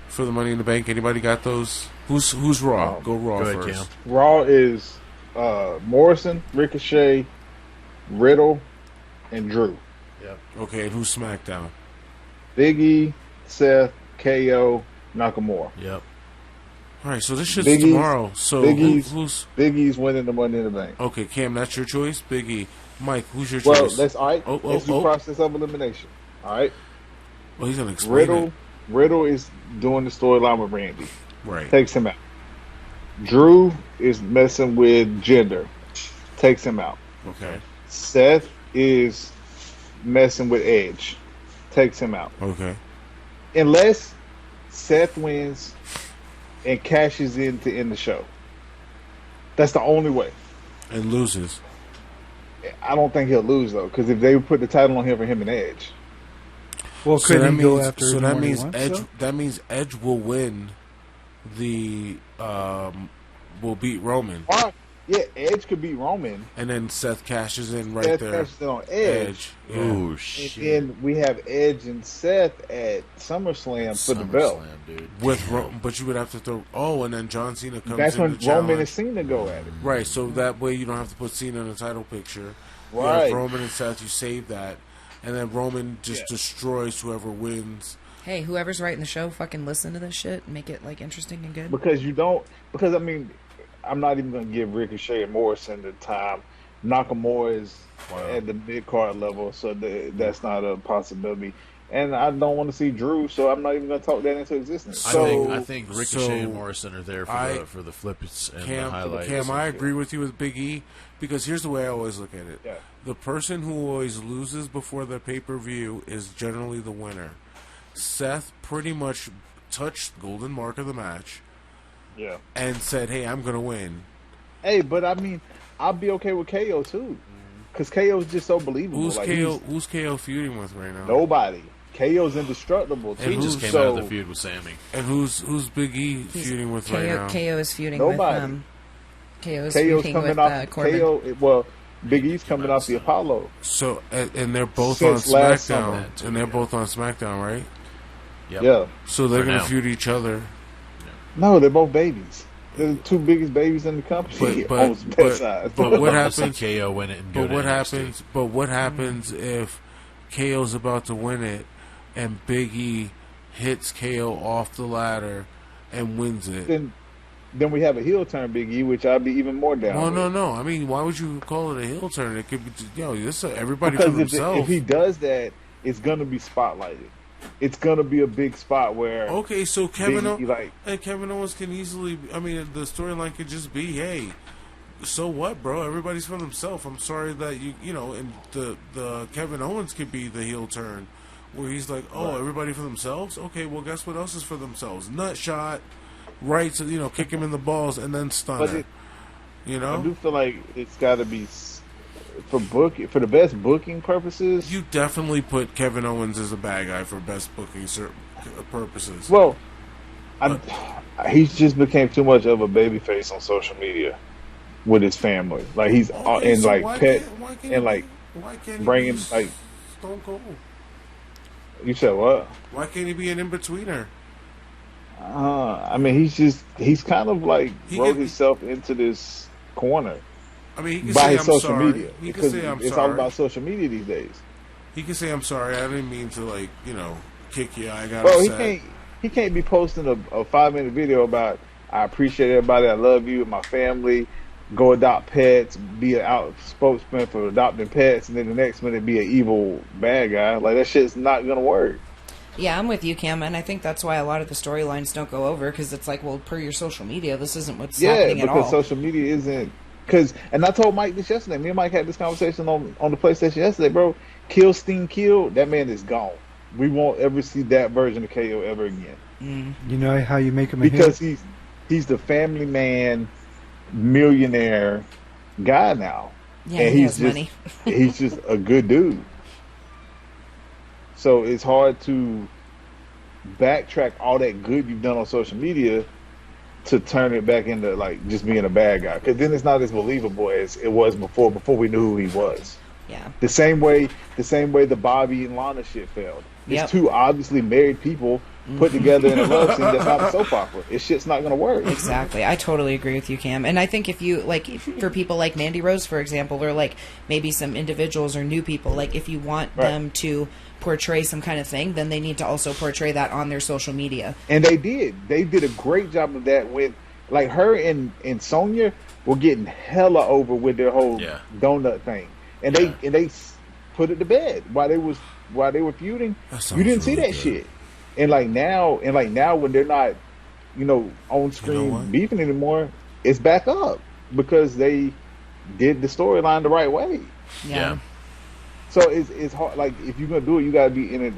for the Money in the Bank? Anybody got those? Who's Raw? Go Raw
ahead,
first.
Cam.
Raw is Morrison, Ricochet, Riddle, and Drew.
Yep.
Okay, and who's SmackDown?
Big E, Seth, KO, Nakamura.
Yep.
All right, so this shit's tomorrow. So who's
Big E's winning the Money in the Bank?
Okay, Cam, that's your choice. Big E, Mike, who's your choice?
Well, let's let's do process of elimination. All right.
Well, he's gonna explain
Riddle is doing the storyline with Randy.
Right.
Takes him out. Drew is messing with Jinder. Takes him out.
Okay.
Seth is messing with Edge. Takes him out.
Okay.
Unless Seth wins and cashes in to end the show. That's the only way.
And loses.
I don't think he'll lose, though, because if they put the title on him for him and Edge.
Well,
so
could he go after?
So that means Edge.
So?
That means Edge will win. Will beat Roman.
Yeah, Edge could beat Roman,
and then Seth cashes in
Seth
there.
Cashes in on Edge.
Yeah.
Oh shit!
And then we have Edge and Seth at SummerSlam for the belt.
Dude.
But you would have to throw. Oh, and then John Cena comes.
That's
in
when
to
Roman and Cena go at it.
Right. So that way you don't have to put Cena in the title picture.
Right.
You have Roman and Seth, you save that. and then Roman just destroys whoever wins.
Hey, whoever's writing the show, fucking listen to this shit and make it like interesting and good.
Because I mean, I'm not even going to give Ricochet and Morrison the time. Nakamura is at the mid-card level, so that's not a possibility. And I don't want to see Drew, so I'm not even going to talk that into existence.
I think Ricochet and Morrison are there for the flips and the highlights.
Cam, I agree with you with Big E, because here's the way I always look at it.
Yeah.
The person who always loses before the pay-per-view is generally the winner. Seth pretty much touched the golden mark of the match, and said, "Hey, I'm gonna win."
Hey, but I mean, I'll be okay with KO too, because KO is just so believable.
Who's KO feuding with right now?
Nobody. KO's indestructible too.
He just came out of the feud with Sammy.
And who's Big E feuding with right now?
KO is feuding
Nobody.
with KO's
feuding
coming
with
off
Corbin. Big E's coming off the Apollo.
So and they're both on SmackDown, and they're both on SmackDown, right?
Yep.
Yeah.
So they're going to feud each other.
No, they're both babies. They're the two biggest babies in the company.
But what happens?
KO win it and go
But what
to
happens? But what happens if KO's about to win it and Big E hits KO off the ladder and wins it?
Then we have a heel turn Big E, which I'd be even more down.
Well, no. I mean, why would you call it a heel turn? It could be, this is everybody
because
for themselves.
If he does that, it's gonna be spotlighted. It's gonna be a big spot where.
Okay, so Kevin
Kevin
Owens can easily. I mean, the storyline could just be, hey, so what, bro? Everybody's for themselves. I'm sorry that and the Kevin Owens could be the heel turn, where he's like, oh, everybody for themselves. Okay, well, guess what else is for themselves? Nut shot, right? So kick him in the balls and then stunner.
I do feel like it's got to be. For the best booking purposes,
you definitely put Kevin Owens as a bad guy for best booking purposes.
Well, he just became too much of a babyface on social media with his family. Like he's bringing like
Stone Cold.
You said what?
Why can't he be an in-betweener?
I mean, he's kind of like wrote himself into this corner.
I mean, he can
by
say
his
I'm
social
sorry.
media.
He can say I'm
it's
sorry.
all about social media these days.
He can say I'm sorry. I didn't mean to kick you. I got upset.
He can't be posting a 5-minute video about I appreciate everybody, I love you, my family, go adopt pets, be an outspoken for adopting pets, and then the next minute be an evil bad guy. Like that shit's not gonna work.
Yeah, I'm with you, Cam, and I think that's why a lot of the storylines don't go over, because it's like, well, per your social media, this isn't what's happening at all.
Yeah, because social media isn't. And I told Mike this yesterday. Me and Mike had this conversation on the PlayStation yesterday, bro. Kill Sting Kill, that man is gone. We won't ever see that version of KO ever again.
You know how you make him a
because he's the family man, millionaire guy now.
Yeah,
and
he has money.
He's just a good dude. So it's hard to backtrack all that good you've done on social media to turn it back into like just being a bad guy, because then it's not as believable as it was before we knew who he was.
Yeah.
The same way the Bobby and Lana shit failed. It's two obviously married people put together in a love scene that's not a soap opera. This shit's not going to work.
Exactly. I totally agree with you, Cam. And I think if you, for people like Mandy Rose, for example, or maybe some individuals or new people, if you want them to portray some kind of thing, then they need to also portray that on their social media.
And they did. They did a great job of that with, her and Sonya were getting hella over with their whole donut thing. And they put it to bed while they were feuding. You didn't see that shit. And now when they're not, on screen beefing anymore, it's back up because they did the storyline the right way.
Yeah.
So it's hard. If you're gonna do it, you gotta be in it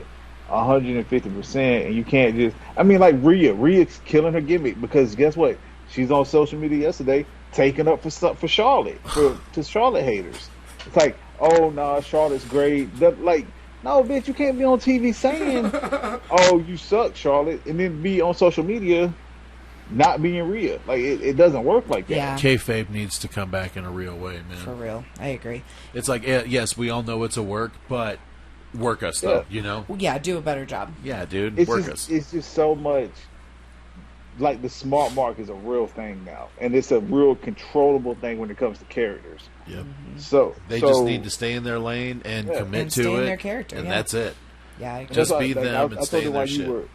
150%, and you can't just. I mean, Rhea's killing her gimmick because guess what? She's on social media yesterday taking up for Charlotte to Charlotte haters. It's like, oh no, Charlotte's great. No, bitch, you can't be on TV saying, "Oh, you suck, Charlotte," and then be on social media not being Rhea. It doesn't work like that.
Yeah.
Kayfabe needs to come back in a real way, man.
For real, I agree.
It's like, yes, we all know it's a work, but work us though.
Yeah, do a better job.
Yeah, dude,
It's just so much like the smart mark is a real thing now, and it's a real controllable thing when it comes to characters.
Yep.
So
They just need to stay in their lane and commit
And
to
stay in
it,
their character,
and
yeah.
that's it.
Yeah, I agree.
Just
That's
be
why,
them and stay in their shit.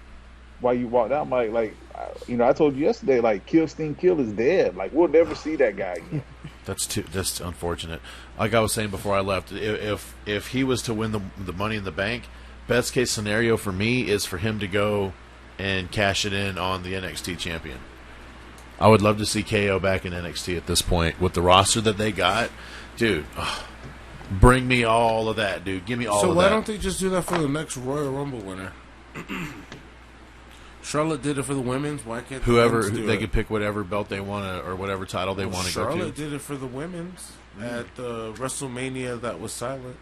While you walked out, Mike, I told you yesterday, Kill Sting Kill is dead. Like, we'll never see that guy again.
That's unfortunate. Like I was saying before I left, if he was to win the Money in the Bank, best case scenario for me is for him to go and cash it in on the NXT champion. I would love to see KO back in NXT at this point with the roster that they got, dude. Bring me all of that, dude. Give me all of that.
So why don't they just do that for the next Royal Rumble winner? Charlotte did it for the women's. Why can't
they could pick whatever belt they want or whatever title they want to go to?
Charlotte did it for the women's at the WrestleMania that was silent.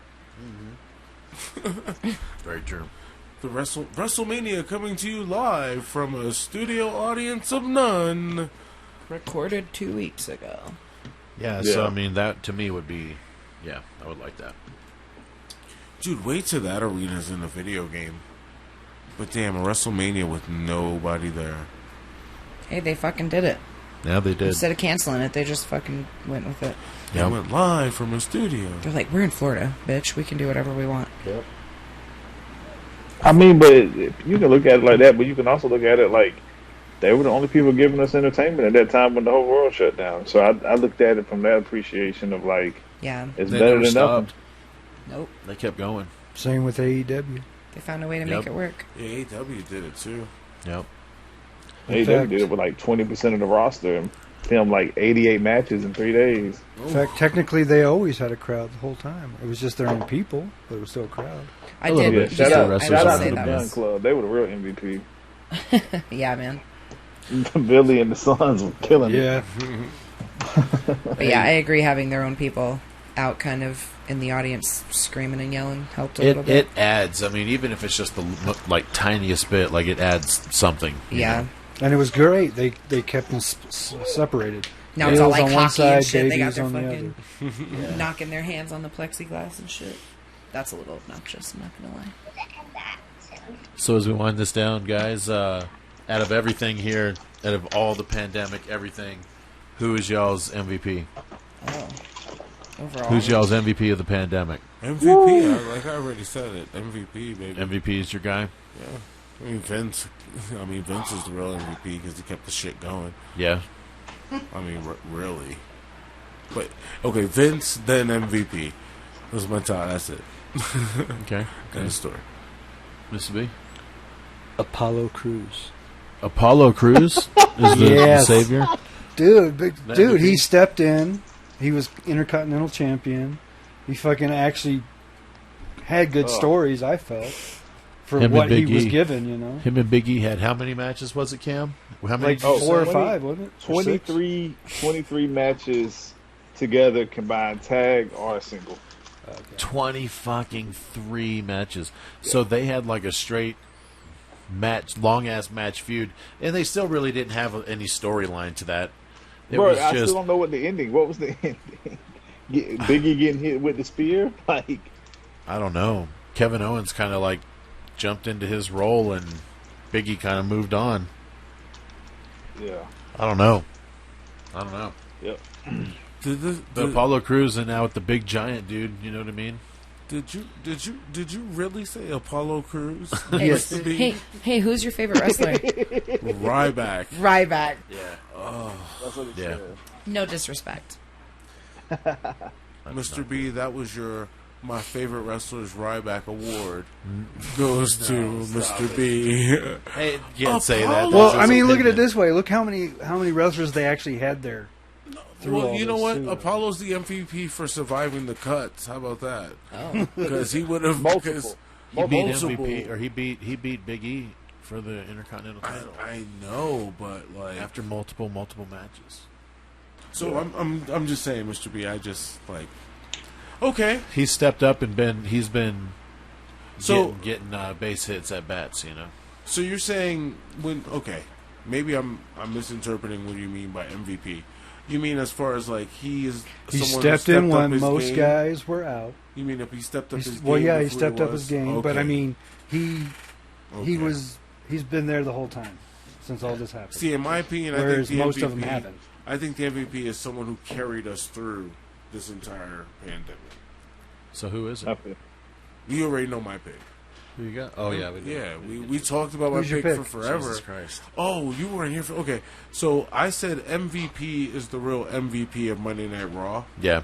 Very true.
The WrestleMania coming to you live from a studio audience of none.
Recorded 2 weeks ago.
Yeah, so I mean that to me would be, I would like that.
Dude, wait till that arena's in a video game. But damn, a WrestleMania with nobody there.
Hey, they fucking did it.
Yeah, they did.
Instead of canceling it, they just fucking went with it.
They went live from a studio.
They're like, we're in Florida, bitch. We can do whatever we want.
Yep. I mean, but you can look at it like that, but you can also look at it like they were the only people giving us entertainment at that time when the whole world shut down. So I looked at it from that appreciation of it's
They
better
never
than
stopped.
nothing.
Nope.
They kept going.
Same with AEW.
They found a way to make it work.
Yeah, AEW did it too.
Yep.
AEW did it with 20% of the roster and filmed 88 matches in 3 days.
In fact, technically, they always had a crowd the whole time. It was just their own people, but it was still a crowd.
I did.
Yeah, shout out
wrestlers
to
are
the
the
Gun
best.
Club. They were the real MVP.
Yeah, man.
Billy and the Sons were killing it.
Yeah.
But yeah, I agree. Having their own people out, kind of in the audience, screaming and yelling, helped a little bit.
It adds. I mean, even if it's just the tiniest bit, it adds something. you
Yeah.
know?
And it was great. They kept them separated.
Now it's all
Bills
like
on one
hockey
side,
and shit. They got
Davies
their
on the
fucking knocking their hands on the plexiglass and shit. That's a little obnoxious. I'm not gonna lie.
So as we wind this down, guys, out of everything here, out of all the pandemic, everything, who is y'all's MVP?
Oh, overall,
Who's y'all's MVP of the pandemic?
MVP, like I already said it. MVP, baby.
MVP is your guy?
Yeah. I mean, Vince is the real MVP because he kept the shit going.
Yeah.
I mean, really. But, okay, Vince, then MVP. Was my time. That's it.
Okay.
End of story.
Mr. B?
Apollo Crews.
Apollo Crews is the
Yes.
savior?
Dude,
MVP?
he stepped in. He was Intercontinental Champion. He fucking actually had good stories, I felt, for
Him
what
and
he
Big
was
E.
given, you know.
Him and Big E had how many matches was it, Cam? How many?
Like 4 or
20
5, wasn't it? Or 6?
23 matches together, combined tag or single.
20 fucking 3 matches. So they had a straight match, long ass match feud, and they still really didn't have any storyline to that. It
Bro,
was
I
just
still don't know what the ending. What was the ending? Biggie getting hit with the spear?
I don't know. Kevin Owens kind of jumped into his role, and Biggie kind of moved on.
Yeah.
I don't know.
Yep.
The Apollo Crews and now with the big giant dude. You know what I mean?
Did you really say Apollo Crews?
Hey, who's your favorite wrestler?
Ryback.
Ryback.
Yeah.
That's what it
Yeah.
said.
No disrespect.
Mr. B, that was my favorite wrestler's Ryback award. Goes to Mr. B.
Hey, you can't say that.
Well,
That's
I
his
mean, look at it
opinion.
this way. Look how many wrestlers they actually had there.
Well, you know what?
Too.
Apollo's the MVP for surviving the cuts. How about that?
Oh,
Because he would have
Multiple.
He beat
multiple.
MVP, or he beat Big E for the Intercontinental title
I know, but
after multiple matches.
So I'm just saying, Mr. B. I just okay.
He's stepped up and he's been
So
getting base hits at bats. You know.
So you're saying maybe I'm misinterpreting what you mean by MVP. You mean as far as
he
someone who
stepped in
up
when
his
most
game?
guys were out.
You mean if he stepped up his game?
Well, yeah, he
before
stepped up
was?
his game, but
Okay.
I mean, he's been there the whole time. since all this happened.
See, in my opinion,
Whereas
I think the
most
MVP,
of them haven't.
I think the MVP is someone who carried us through this entire pandemic.
So who is it?
You already know my pick.
Who you got? Oh yeah, we did.
Yeah, we talked about my
Who's your
pick for
pick?
forever.
Jesus Christ.
Oh, you weren't here for. Okay, so I said MVP is the real MVP of Monday Night Raw
Yeah,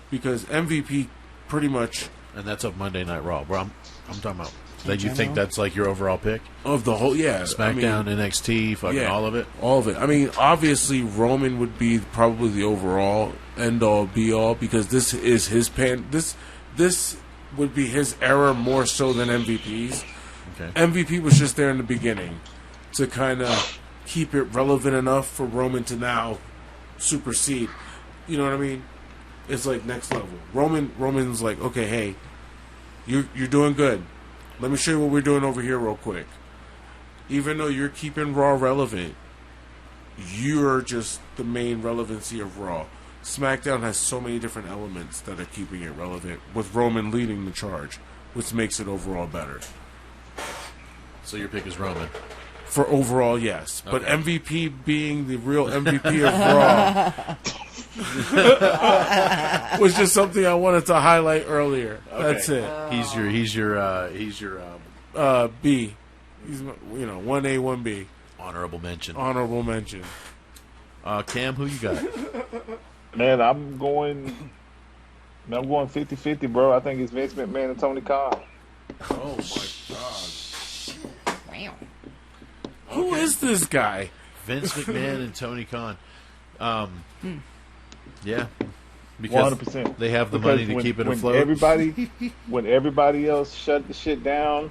because MVP pretty much
and that's of Monday Night Raw. Bro, I'm talking about that. You
general?
think that's like your overall pick?
of the whole
SmackDown, NXT, fucking all of it.
All of it. I mean, obviously Roman would be probably the overall end all be all because this is his this would be his era more so than MVP's.
Okay.
MVP was just there in the beginning to kind of keep it relevant enough for Roman to now supersede. You know what I mean? It's like next level. Roman's like, okay, hey, you're doing good. Let me show you what we're doing over here real quick. Even though you're keeping Raw relevant, you're just the main relevancy of Raw. SmackDown has so many different elements that are keeping it relevant, with Roman leading the charge, which makes it overall better.
So your pick is Roman.
For overall, yes. But
Okay.
MVP being the real MVP of Raw was just something I wanted to highlight earlier. That's it.
He's your
B. He's 1A, 1B.
honorable mention.
Honorable mention.
Cam, who you got?
Man, I'm going 50-50, bro. I think it's Vince McMahon and Tony Khan.
Oh my God.
Wow.
Who is this guy?
Vince McMahon and Tony Khan. Yeah, because
100%.
they have the
Because
money to
when-
keep it
when
afloat.
when everybody else shut the shit down,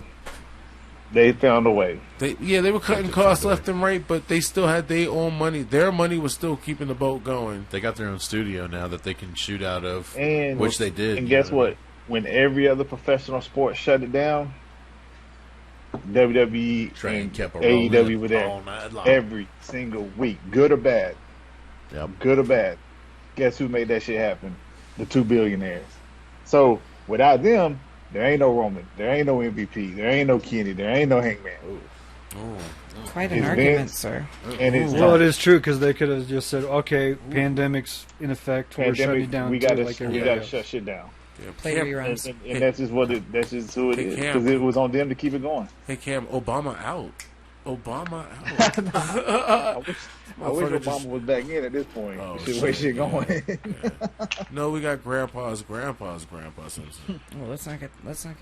they found a way.
They were cutting costs left and right, but they still had their own money. Their money was still keeping the boat going.
They got their own studio now that they can shoot out of,
And
which they did.
And
you
guess
know
what? When every other professional sport shut it down, WWE
Train
and
kept a
AEW
rolling
were there
all night long.
every single week, good or bad.
Yep.
Good or bad. Guess who made that shit happen? The two billionaires. So without them, there ain't no Roman, there ain't no MVP, there ain't no Kenny, there ain't no Hangman.
Quite an
It's
argument,
Vince.
sir.
And it's
Well, it is true because they could have just said, "Okay, pandemic's in effect. We're shutting
pandemic.
it down
We
too,
gotta
like
we
everybody
gotta
else."
shut shit down.
Yeah,
Play
Cam-
reruns.
And that's just what it. That's just who it
Hey,
is.
Cam.
Because it was on them to keep it going.
Hey Cam, Obama out. Obama out.
I wish
Motherfucker
Obama
just-
was back in at this point.
Oh,
Shit, where
shit,
shit going?
No, we got grandpa's grandpa Simpson.
Well, let's not get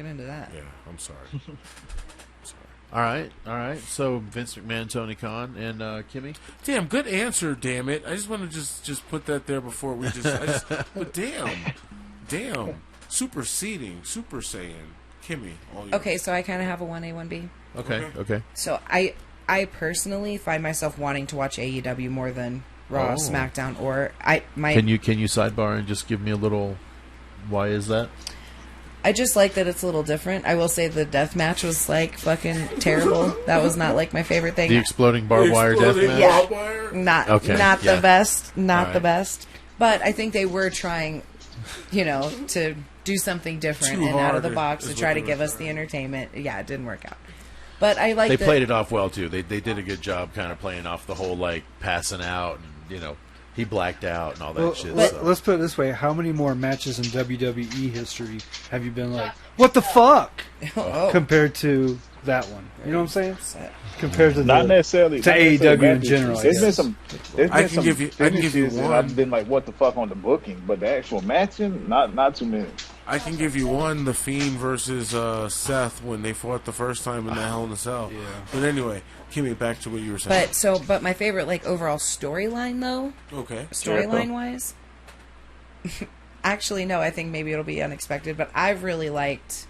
into that.
Yeah, I'm sorry.
All right. So Vince McMahon, Tony Khan, and Kimmy.
Damn, good answer. Damn it! I just want to just put that there before we just. But damn, super Saiyan, Kimmy. All yours.
Okay, so I kind of have a 1A, 1B.
Okay.
So I personally find myself wanting to watch AEW more than Raw,
Oh.
SmackDown, or my.
Can you sidebar and just give me a little? Why is that?
I just like that it's a little different. I will say the death match was like fucking terrible. That was not like my favorite thing.
The exploding barbed wire death
Exploding
match.
barbed wire?
Not
Okay,
not
yeah.
the best. Not
All
the
right.
best. But I think they were trying, to do something different
Too
and out of the
hard
box
is
to
what
try to
they
give
were
us the
trying.
entertainment. Yeah, it didn't work out. But I like
They
that.
played it off well too. They did a good job, kind of playing off the whole like passing out and he blacked out and all that
Well,
shit.
let's put it this way: how many more matches in WWE history have you been like, "What the fuck?"
Oh.
compared to that one? You know what I'm saying? Compared to
Not necessarily
to
not necessarily
AEW in
matches.
general, I
There's been
guess.
some.
I can give you
finishes that
one.
I've been like, what the fuck on the booking, but the actual matching, not too many.
I can give you one: The Fiend versus Seth when they fought the first time in the Hell in a Cell.
Yeah.
But anyway, Kimmy, back to what you were saying.
But my favorite like overall storyline though,
Okay.
storyline wise. Actually, no. I think maybe it'll be unexpected, but I've really liked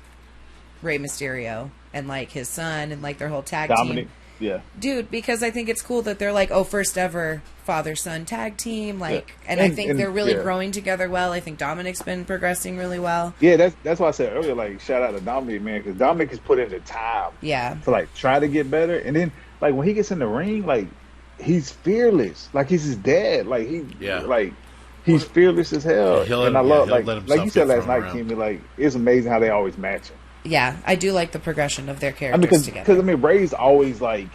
Rey Mysterio and like his son and like their whole tag
Dominic,
team,
yeah.
dude. Because I think it's cool that they're like, first ever father-son tag team, like,
Yeah.
and I
And-
think
and-
they're really
yeah.
growing together well. I think Dominic's been progressing really well.
Yeah, that's why I said earlier, like, shout out to Dominic, man, because Dominic has put in the time
Yeah,
to like try to get better, and then like when he gets in the ring, like he's fearless, like he's his dad, like he's fearless as hell,
Yeah, he'll
and
let-
I love
he'll
like
let himself
you said
get
last
thrown
night,
around.
Kimmy, like it's amazing how they always match him.
yeah. I do like the progression of their
I mean,
characters
because
together.
Ray's always like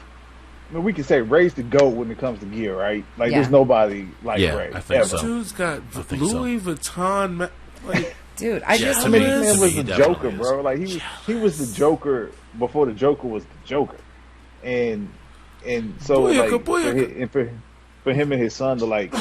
I mean, we can say Ray's the GOAT when it comes to gear, right? Like,
Yeah.
there's nobody like
Yeah,
Ray.
I think
ever.
so.
Dude's got
I think so.
Louis Vuitton. Like,
Dude, I just
to
I mean,
me-
this man
to
was
me, he
the
definitely
Joker,
is.
bro. Like he was the Joker before the Joker was the Joker, and so
Booyaka,
like for him and his son to like,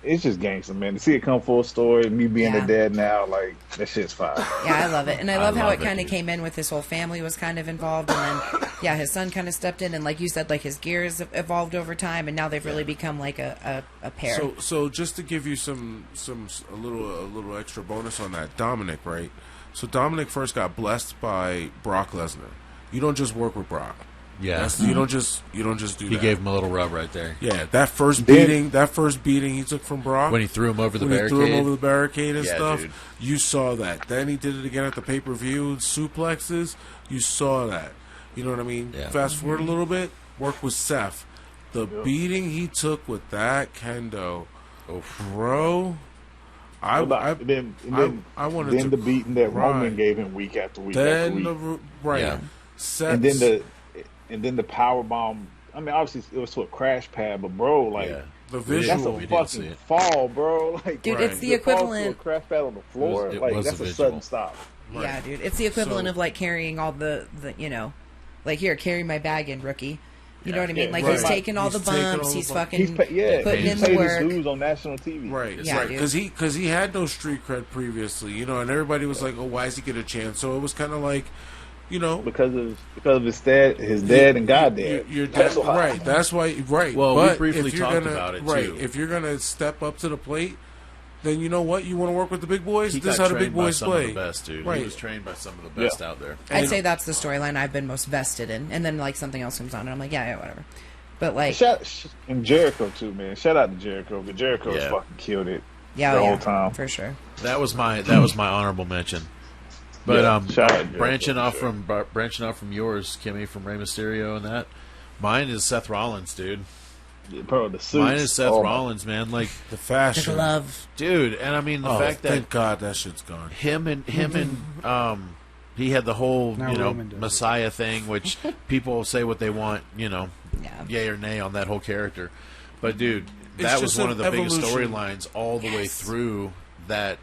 it's just gangster, man. To see it come full story, me being
Yeah.
a dad now, like that shit's fire.
Yeah, I love it. And I love how
love
it
it,
kind of
dude.
came in with his whole family was kind of involved. And then, yeah, his son kind of stepped in. And like you said, like his gears have evolved over time. And now they've really become like a pair.
so just to give you a little extra bonus on that, Dominic, right? So Dominic first got blessed by Brock Lesnar. You don't just work with Brock.
Yeah.
You don't just do
He
that.
gave him a little rub right there.
Yeah, that first beating he took from Brock
When he threw him over the
when he
barricade.
threw him over the barricade and
Yeah,
stuff.
dude.
You saw that. Then he did it again at the pay-per-view, suplexes. You saw that. You know what I mean?
Yeah.
Fast forward a little bit, work with Seth. The beating he took with that kendo, bro. I wanted
then
to
the beating that
cry.
Roman gave him week after week
Then
after week,
right,
Yeah.
Seth,
and then the power bomb. I mean, obviously it was to a crash pad, but bro, like
Yeah.
the
that's
visual.
a
We didn't see
fucking
it.
fall, bro. Like,
Dude,
Right.
it's the
to fall to
equivalent.
a crash pad on the floor.
It
like
was
that's
a
a
visual.
sudden stop.
Right.
Yeah, dude. It's the equivalent
So-
of like carrying all the like here, carry my bag in, rookie. You know what I mean?
Yeah,
Like
right.
he's taking all
He's
the
taking all
bumps.
the
He's
bumps.
fucking
Putting
putting in
paid
the
his
work.
dues on national TV.
Right,
Yeah,
right,
dude.
because he had no street cred previously, you know, and everybody was like, "Oh, why does he get a chance?" So it was kind of like, you know,
because of his dad, and goddad.
Your
That's
dad,
why.
right? That's why, right?
Well, we
but
briefly
if you're
talked
gonna,
about it,
right?
too.
If you're gonna step up to the plate, then you know what? You want to work with the big boys.
He
This is
got
how the
trained
big
by
boys
some
play.
of the best, dude.
Right.
He was trained by some of the best
Yeah.
out there.
I'd say that's the storyline I've been most vested in. And then like something else comes on, and I'm like, yeah, whatever. But like,
And Jericho too, man. Shout out to Jericho, but Jericho
Yeah.
fucking killed it
yeah,
the
yeah,
whole time.
for sure.
That was my honorable mention. But
Yeah, shout out to
branching
Jericho,
off
for
from yours, Kimmy, from Rey Mysterio and that, mine is Seth Rollins, dude.
Bro, the suits.
Mine is Seth
Oh,
Rollins, man. Like,
The
The
fashion,
glove.
dude, and I mean the fact that
thank God that shit's gone.
him and he had the whole
Now Roman does it.
Messiah thing, which people say what they want,
Yeah.
yay or nay on that whole character. But dude,
It's
that was
just
one
an
of the biggest
evolution.
storylines all the way
Yes.
through that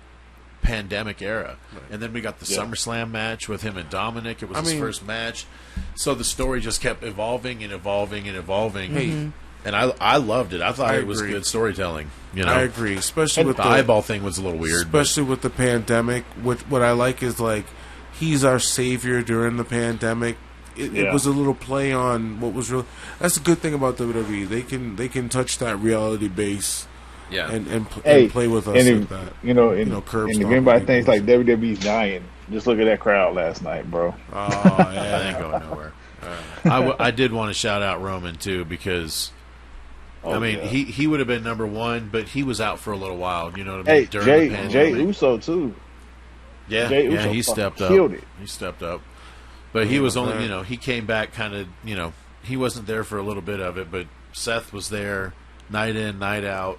pandemic era. And then we got the
Yeah.
SummerSlam match with him and Dominic. It was
I
his
mean-
first match. So the story just kept evolving and evolving and evolving.
Hey,
And I loved it. I thought
I
it was
agree.
good storytelling. You know,
I agree, especially with
the eyeball thing was a little weird. but-
especially with the pandemic. What I like is like he's our savior during the pandemic. It
Yeah.
was a little play on what was real. That's the good thing about WWE. They can touch that reality base
yeah.
and
Hey,
play with us
and
with that. curb
and if
stomping
anybody
people.
thinks like WWE's dying, just look at that crowd last night, bro.
Oh
That
yeah,
ain't going nowhere. I did want to shout out Roman too because I mean
yeah.
he would have been number one, but he was out for a little while. You know what I mean?
Hey,
During
Jay
the pandemic.
Uso too.
Yeah,
Jey
yeah,
Uso
he
fucking
stepped up.
killed it.
He stepped up, but he was only
man.
he came back kind of he wasn't there for a little bit of it, but Seth was there night in night out.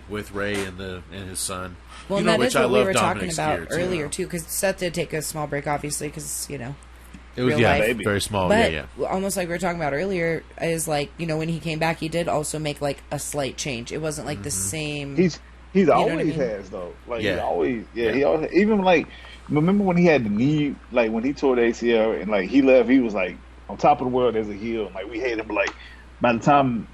With Ray and his son.
Well,
You know,
and that
which
is
I
what we
love
were talking
Dominic's
about
gear, too.
earlier too, because Seth did take a small break, obviously, because
It was
real
yeah,
life.
very small.
But
yeah.
almost like we were talking about earlier, is like when he came back, he did also make like a slight change. It wasn't like the same.
He's
what I
always
mean?
has though. Like
Yeah.
he always he always even like remember when he had the knee, like when he tore the ACL and like he left, he was like on top of the world as a heel, and like we hated him. But like by the time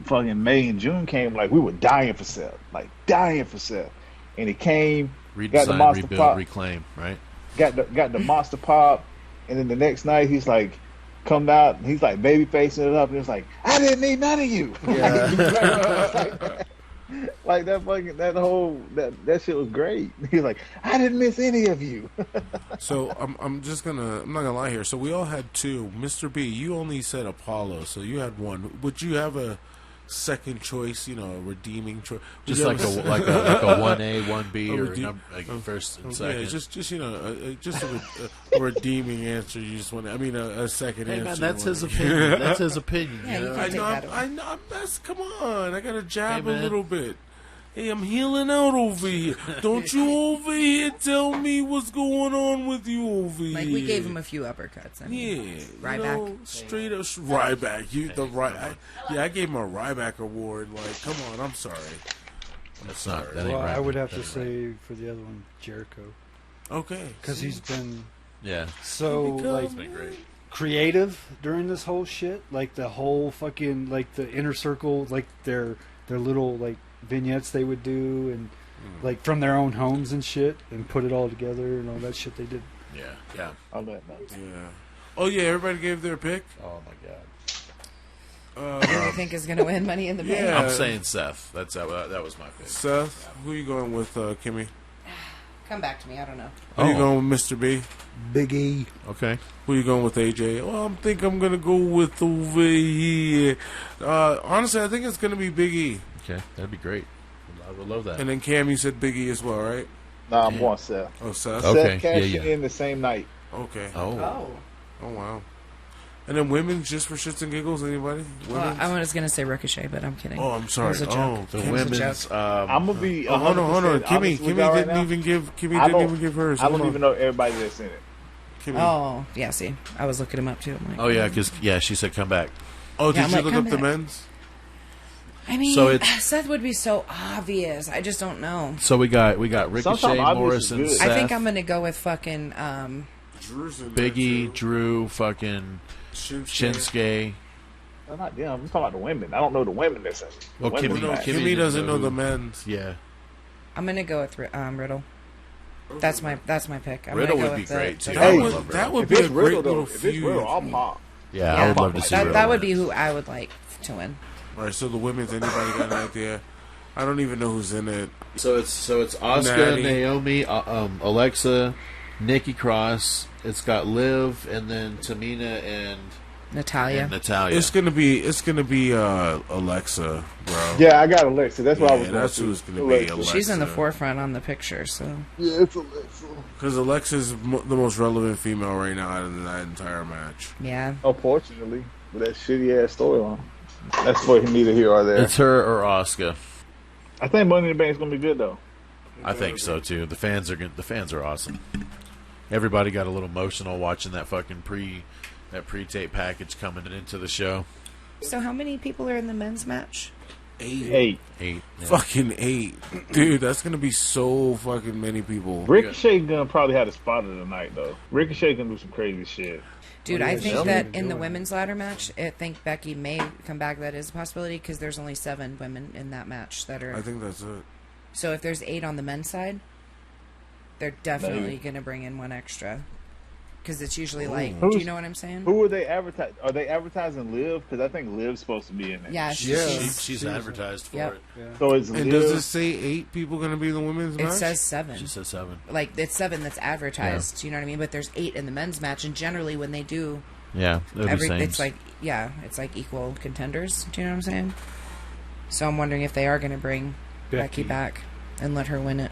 fucking May and June came, like we were dying for Seth, and he came, got the
Redesign,
monster
rebuild,
pop,
reclaim. Right.
got the monster pop, and then the next night he's like. Come out, and he's like baby facing it up, and it's like I didn't need none of you. Like that fucking that shit was great. He's like I didn't miss any of you.
So I'm not gonna lie here. So we all had two. Mr. B, you only said Apollo, so you had one. Would you have a second choice? A redeeming choice,
Just like a 1A, 1B,
A
or
redeem-
first and
yeah,
second.
just a redeeming answer. You just want. A second
Hey
answer.
man,
you
that's his
want.
opinion. That's his opinion.
Yeah, you
you know?
can
I
take
know.
that away.
I know. Come on. I gotta jab
Hey,
a
man.
little bit. Hey, I'm healing out over here. Don't you over here tell me what's going on with you over here.
Like, we gave him a few uppercuts. I mean, Ryback.
Straight up Ryback. I gave him a Ryback award. Like, come on, I'm sorry.
That's not. That ain't
Well,
right.
I would have to say for the other one, Jericho,
Okay.
because he's been
So
like
been great.
creative during this whole shit. Like the whole fucking like the inner circle, like their little like vignettes they would do, and like from their own homes and shit, and put it all together and all that shit they did.
Yeah.
I'll let that.
Yeah. Oh, yeah, everybody gave their pick?
Oh my god.
Who do you think is going to win Money in the Bank?
Yeah.
I'm saying Seth. That was my pick.
Seth, who you going with, Kimmy?
Come back to me. I don't know.
Who you going with, Mr. B?
Big E.
Okay.
Who you going with, AJ? Well, I think I'm going to go with over here. Honestly, I think it's going to be Big E.
Okay, that'd be great. I would love that.
And then Cam, you said Big E as well, right?
Nah, I'm going Seth.
Oh, Seth?
Okay.
Seth cashed
Yeah.
in the same night.
Okay.
Oh.
Oh, wow. And then women's, just for shits and giggles, anybody?
Well,
Women's?
I was going to say Ricochet, but I'm kidding.
Oh, I'm sorry.
It was a joke.
The
It was a
women's.
joke.
I'm gonna be.
Oh, hold on.
100%
Kimmy
honest with y'all right
didn't
now.
even give. Kimmy
I
didn't
don't-
even give hers.
I
Hold
don't
on.
even know everybody that's in it.
Kimmy.
Oh, yeah, see. I was looking him up, too. I'm like,
Oh yeah, because she said come back.
Oh,
Yeah,
did
I'm
you
like,
look
come
up the
back.
men's?
I mean,
So it's-
Seth would be so obvious. I just don't know.
So we got Ricochet,
Sometimes obvious
Morrison,
is good.
Seth,
I think I'm going to go with fucking...
Drew's in
Biggie,
there, too.
Drew, fucking Shinsuke.
I'm not them. I'm talking about the women. I don't know the women that's in it. The
Well,
women's
Kimmy-
No,
match.
Kimmy
Kimmy
didn't
doesn't
know
know the
who-
men's.
Yeah.
I'm going to go with Riddle. That's my pick. I'm
Riddle
gonna go
would be
with the-
great, too.
the-
I
Hey,
would love Riddle.
That would
If
be
it's
a great
Riddle, though,
little
if it's
feud.
Riddle, I'll pop.
Yeah,
Yeah.
I would love to see
that,
Riddle.
that would be who I would like to win.
All right, so the women's, anybody got an idea? I don't even know who's in it.
So it's Asuka,
Natty.
Naomi, Alexa, Nikki Cross. It's got Liv, and then Tamina and
Natalia.
Natalia.
It's gonna be Alexa, bro.
Yeah, I got Alexa. That's what I was
Yeah,
going
that's
to.
who's gonna be Alexa.
She's in the forefront on the picture, so...
Yeah, it's Alexa.
Because Alexa's the most relevant female right now out of that entire match.
Yeah.
Unfortunately, with that shitty ass storyline. That's for neither here or there.
It's her or Asuka.
I think Money in the Bank is going to be good, though.
I think so too. The fans are good. The fans are awesome. Everybody got a little emotional watching that fucking pre-tape package coming into the show.
So how many people are in the men's match?
8.
8. Yeah.
Fucking 8. Dude, that's gonna be so fucking many people.
Ricochet going to probably have the spot of the night, though. Ricochet can do some crazy shit.
Dude,
Oh, yeah,
I think
Shelby
that
can
in
do
the
it.
women's ladder match, I think Becky may come back. That is a possibility because there's only 7 women in that match that are.
I think that's it.
So if there's 8 on the men's side, they're definitely
Maybe.
going to bring in one extra. Because it's usually like,
Who's-
do you know what I'm saying?
Who are they advertising? Are they advertising Liv? Because I think Liv's supposed to be in it.
Yeah,
She's
she's,
advertised for
Yep.
it.
So it's
And
Liv.
does it say 8 people gonna be in the women's
it
match?
says 7.
She says 7.
Like, it's 7 that's advertised. You know what I mean? But there's 8 in the men's match. And generally when they do
Yeah, it'll be same.
it's like, it's like equal contenders. Do you know what I'm saying? So I'm wondering if they are going to bring Becky back and let her win it.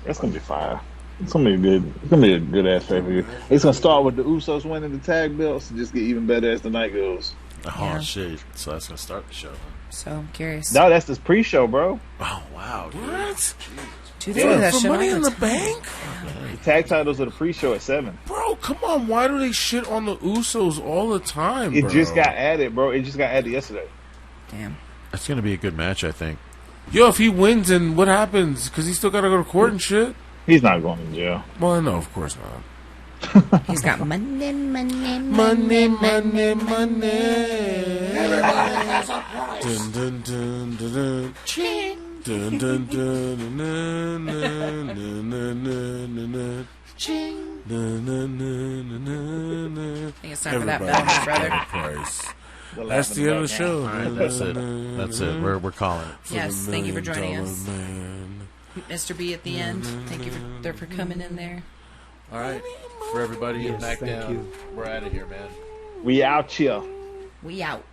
That's going to be fire. It's going to be good. It's going to be a good ass pay-per-view. It's going to start with the Usos winning the tag belts and just get even better as the night goes.
Oh
Yeah.
shit! So that's gonna start the show. Huh?
So I'm curious.
No, that's the pre-show, bro.
Oh wow! Dude.
What?
Dude, they do that
For
shit
Money
all
in
the
the
time.
Bank?
The tag titles are the pre-show at 7.
Bro, come on. Why do they shit on the Usos all the time,
It
bro?
just got added, bro. It just got added yesterday.
Damn.
That's gonna be a good match, I think.
Yo, if he wins, and what happens? Because he still got to go to court and shit?
He's not going to jail.
Well, no, of course not.
He's got money.
Money, money, money. Dun, dun, dun, dun, dun. Dun, dun, dun, dun, dun, dun, dun, dun, dun, dun. Dun, dun, dun, dun, dun, dun.
I think it's time for that
Everybody
bell, brother.
price.
They're
That's
laughing
the end of
about
the show.
All right, that's it. That's it. We're calling it.
For
Yes,
the
thank you for
$1
joining
million
us.
man.
Mr. B at the end. Thank you for coming in there.
All right, for everybody in
Yes, thank
MACKDOWN,
you.
we're out of here, man.
We out here.
We out.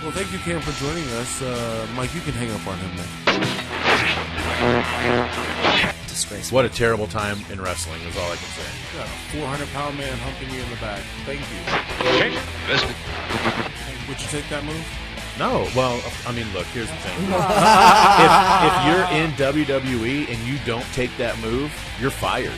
Well, thank you, Cam, for joining us. Mike, you can hang up on him now.
disgraceful.
What a terrible time in wrestling is all I can say.
You got a 400-pound man humping you in the back. Thank you. Would you take that move?
No, well, I mean, look, here's the thing. if you're in WWE and you don't take that move, you're fired.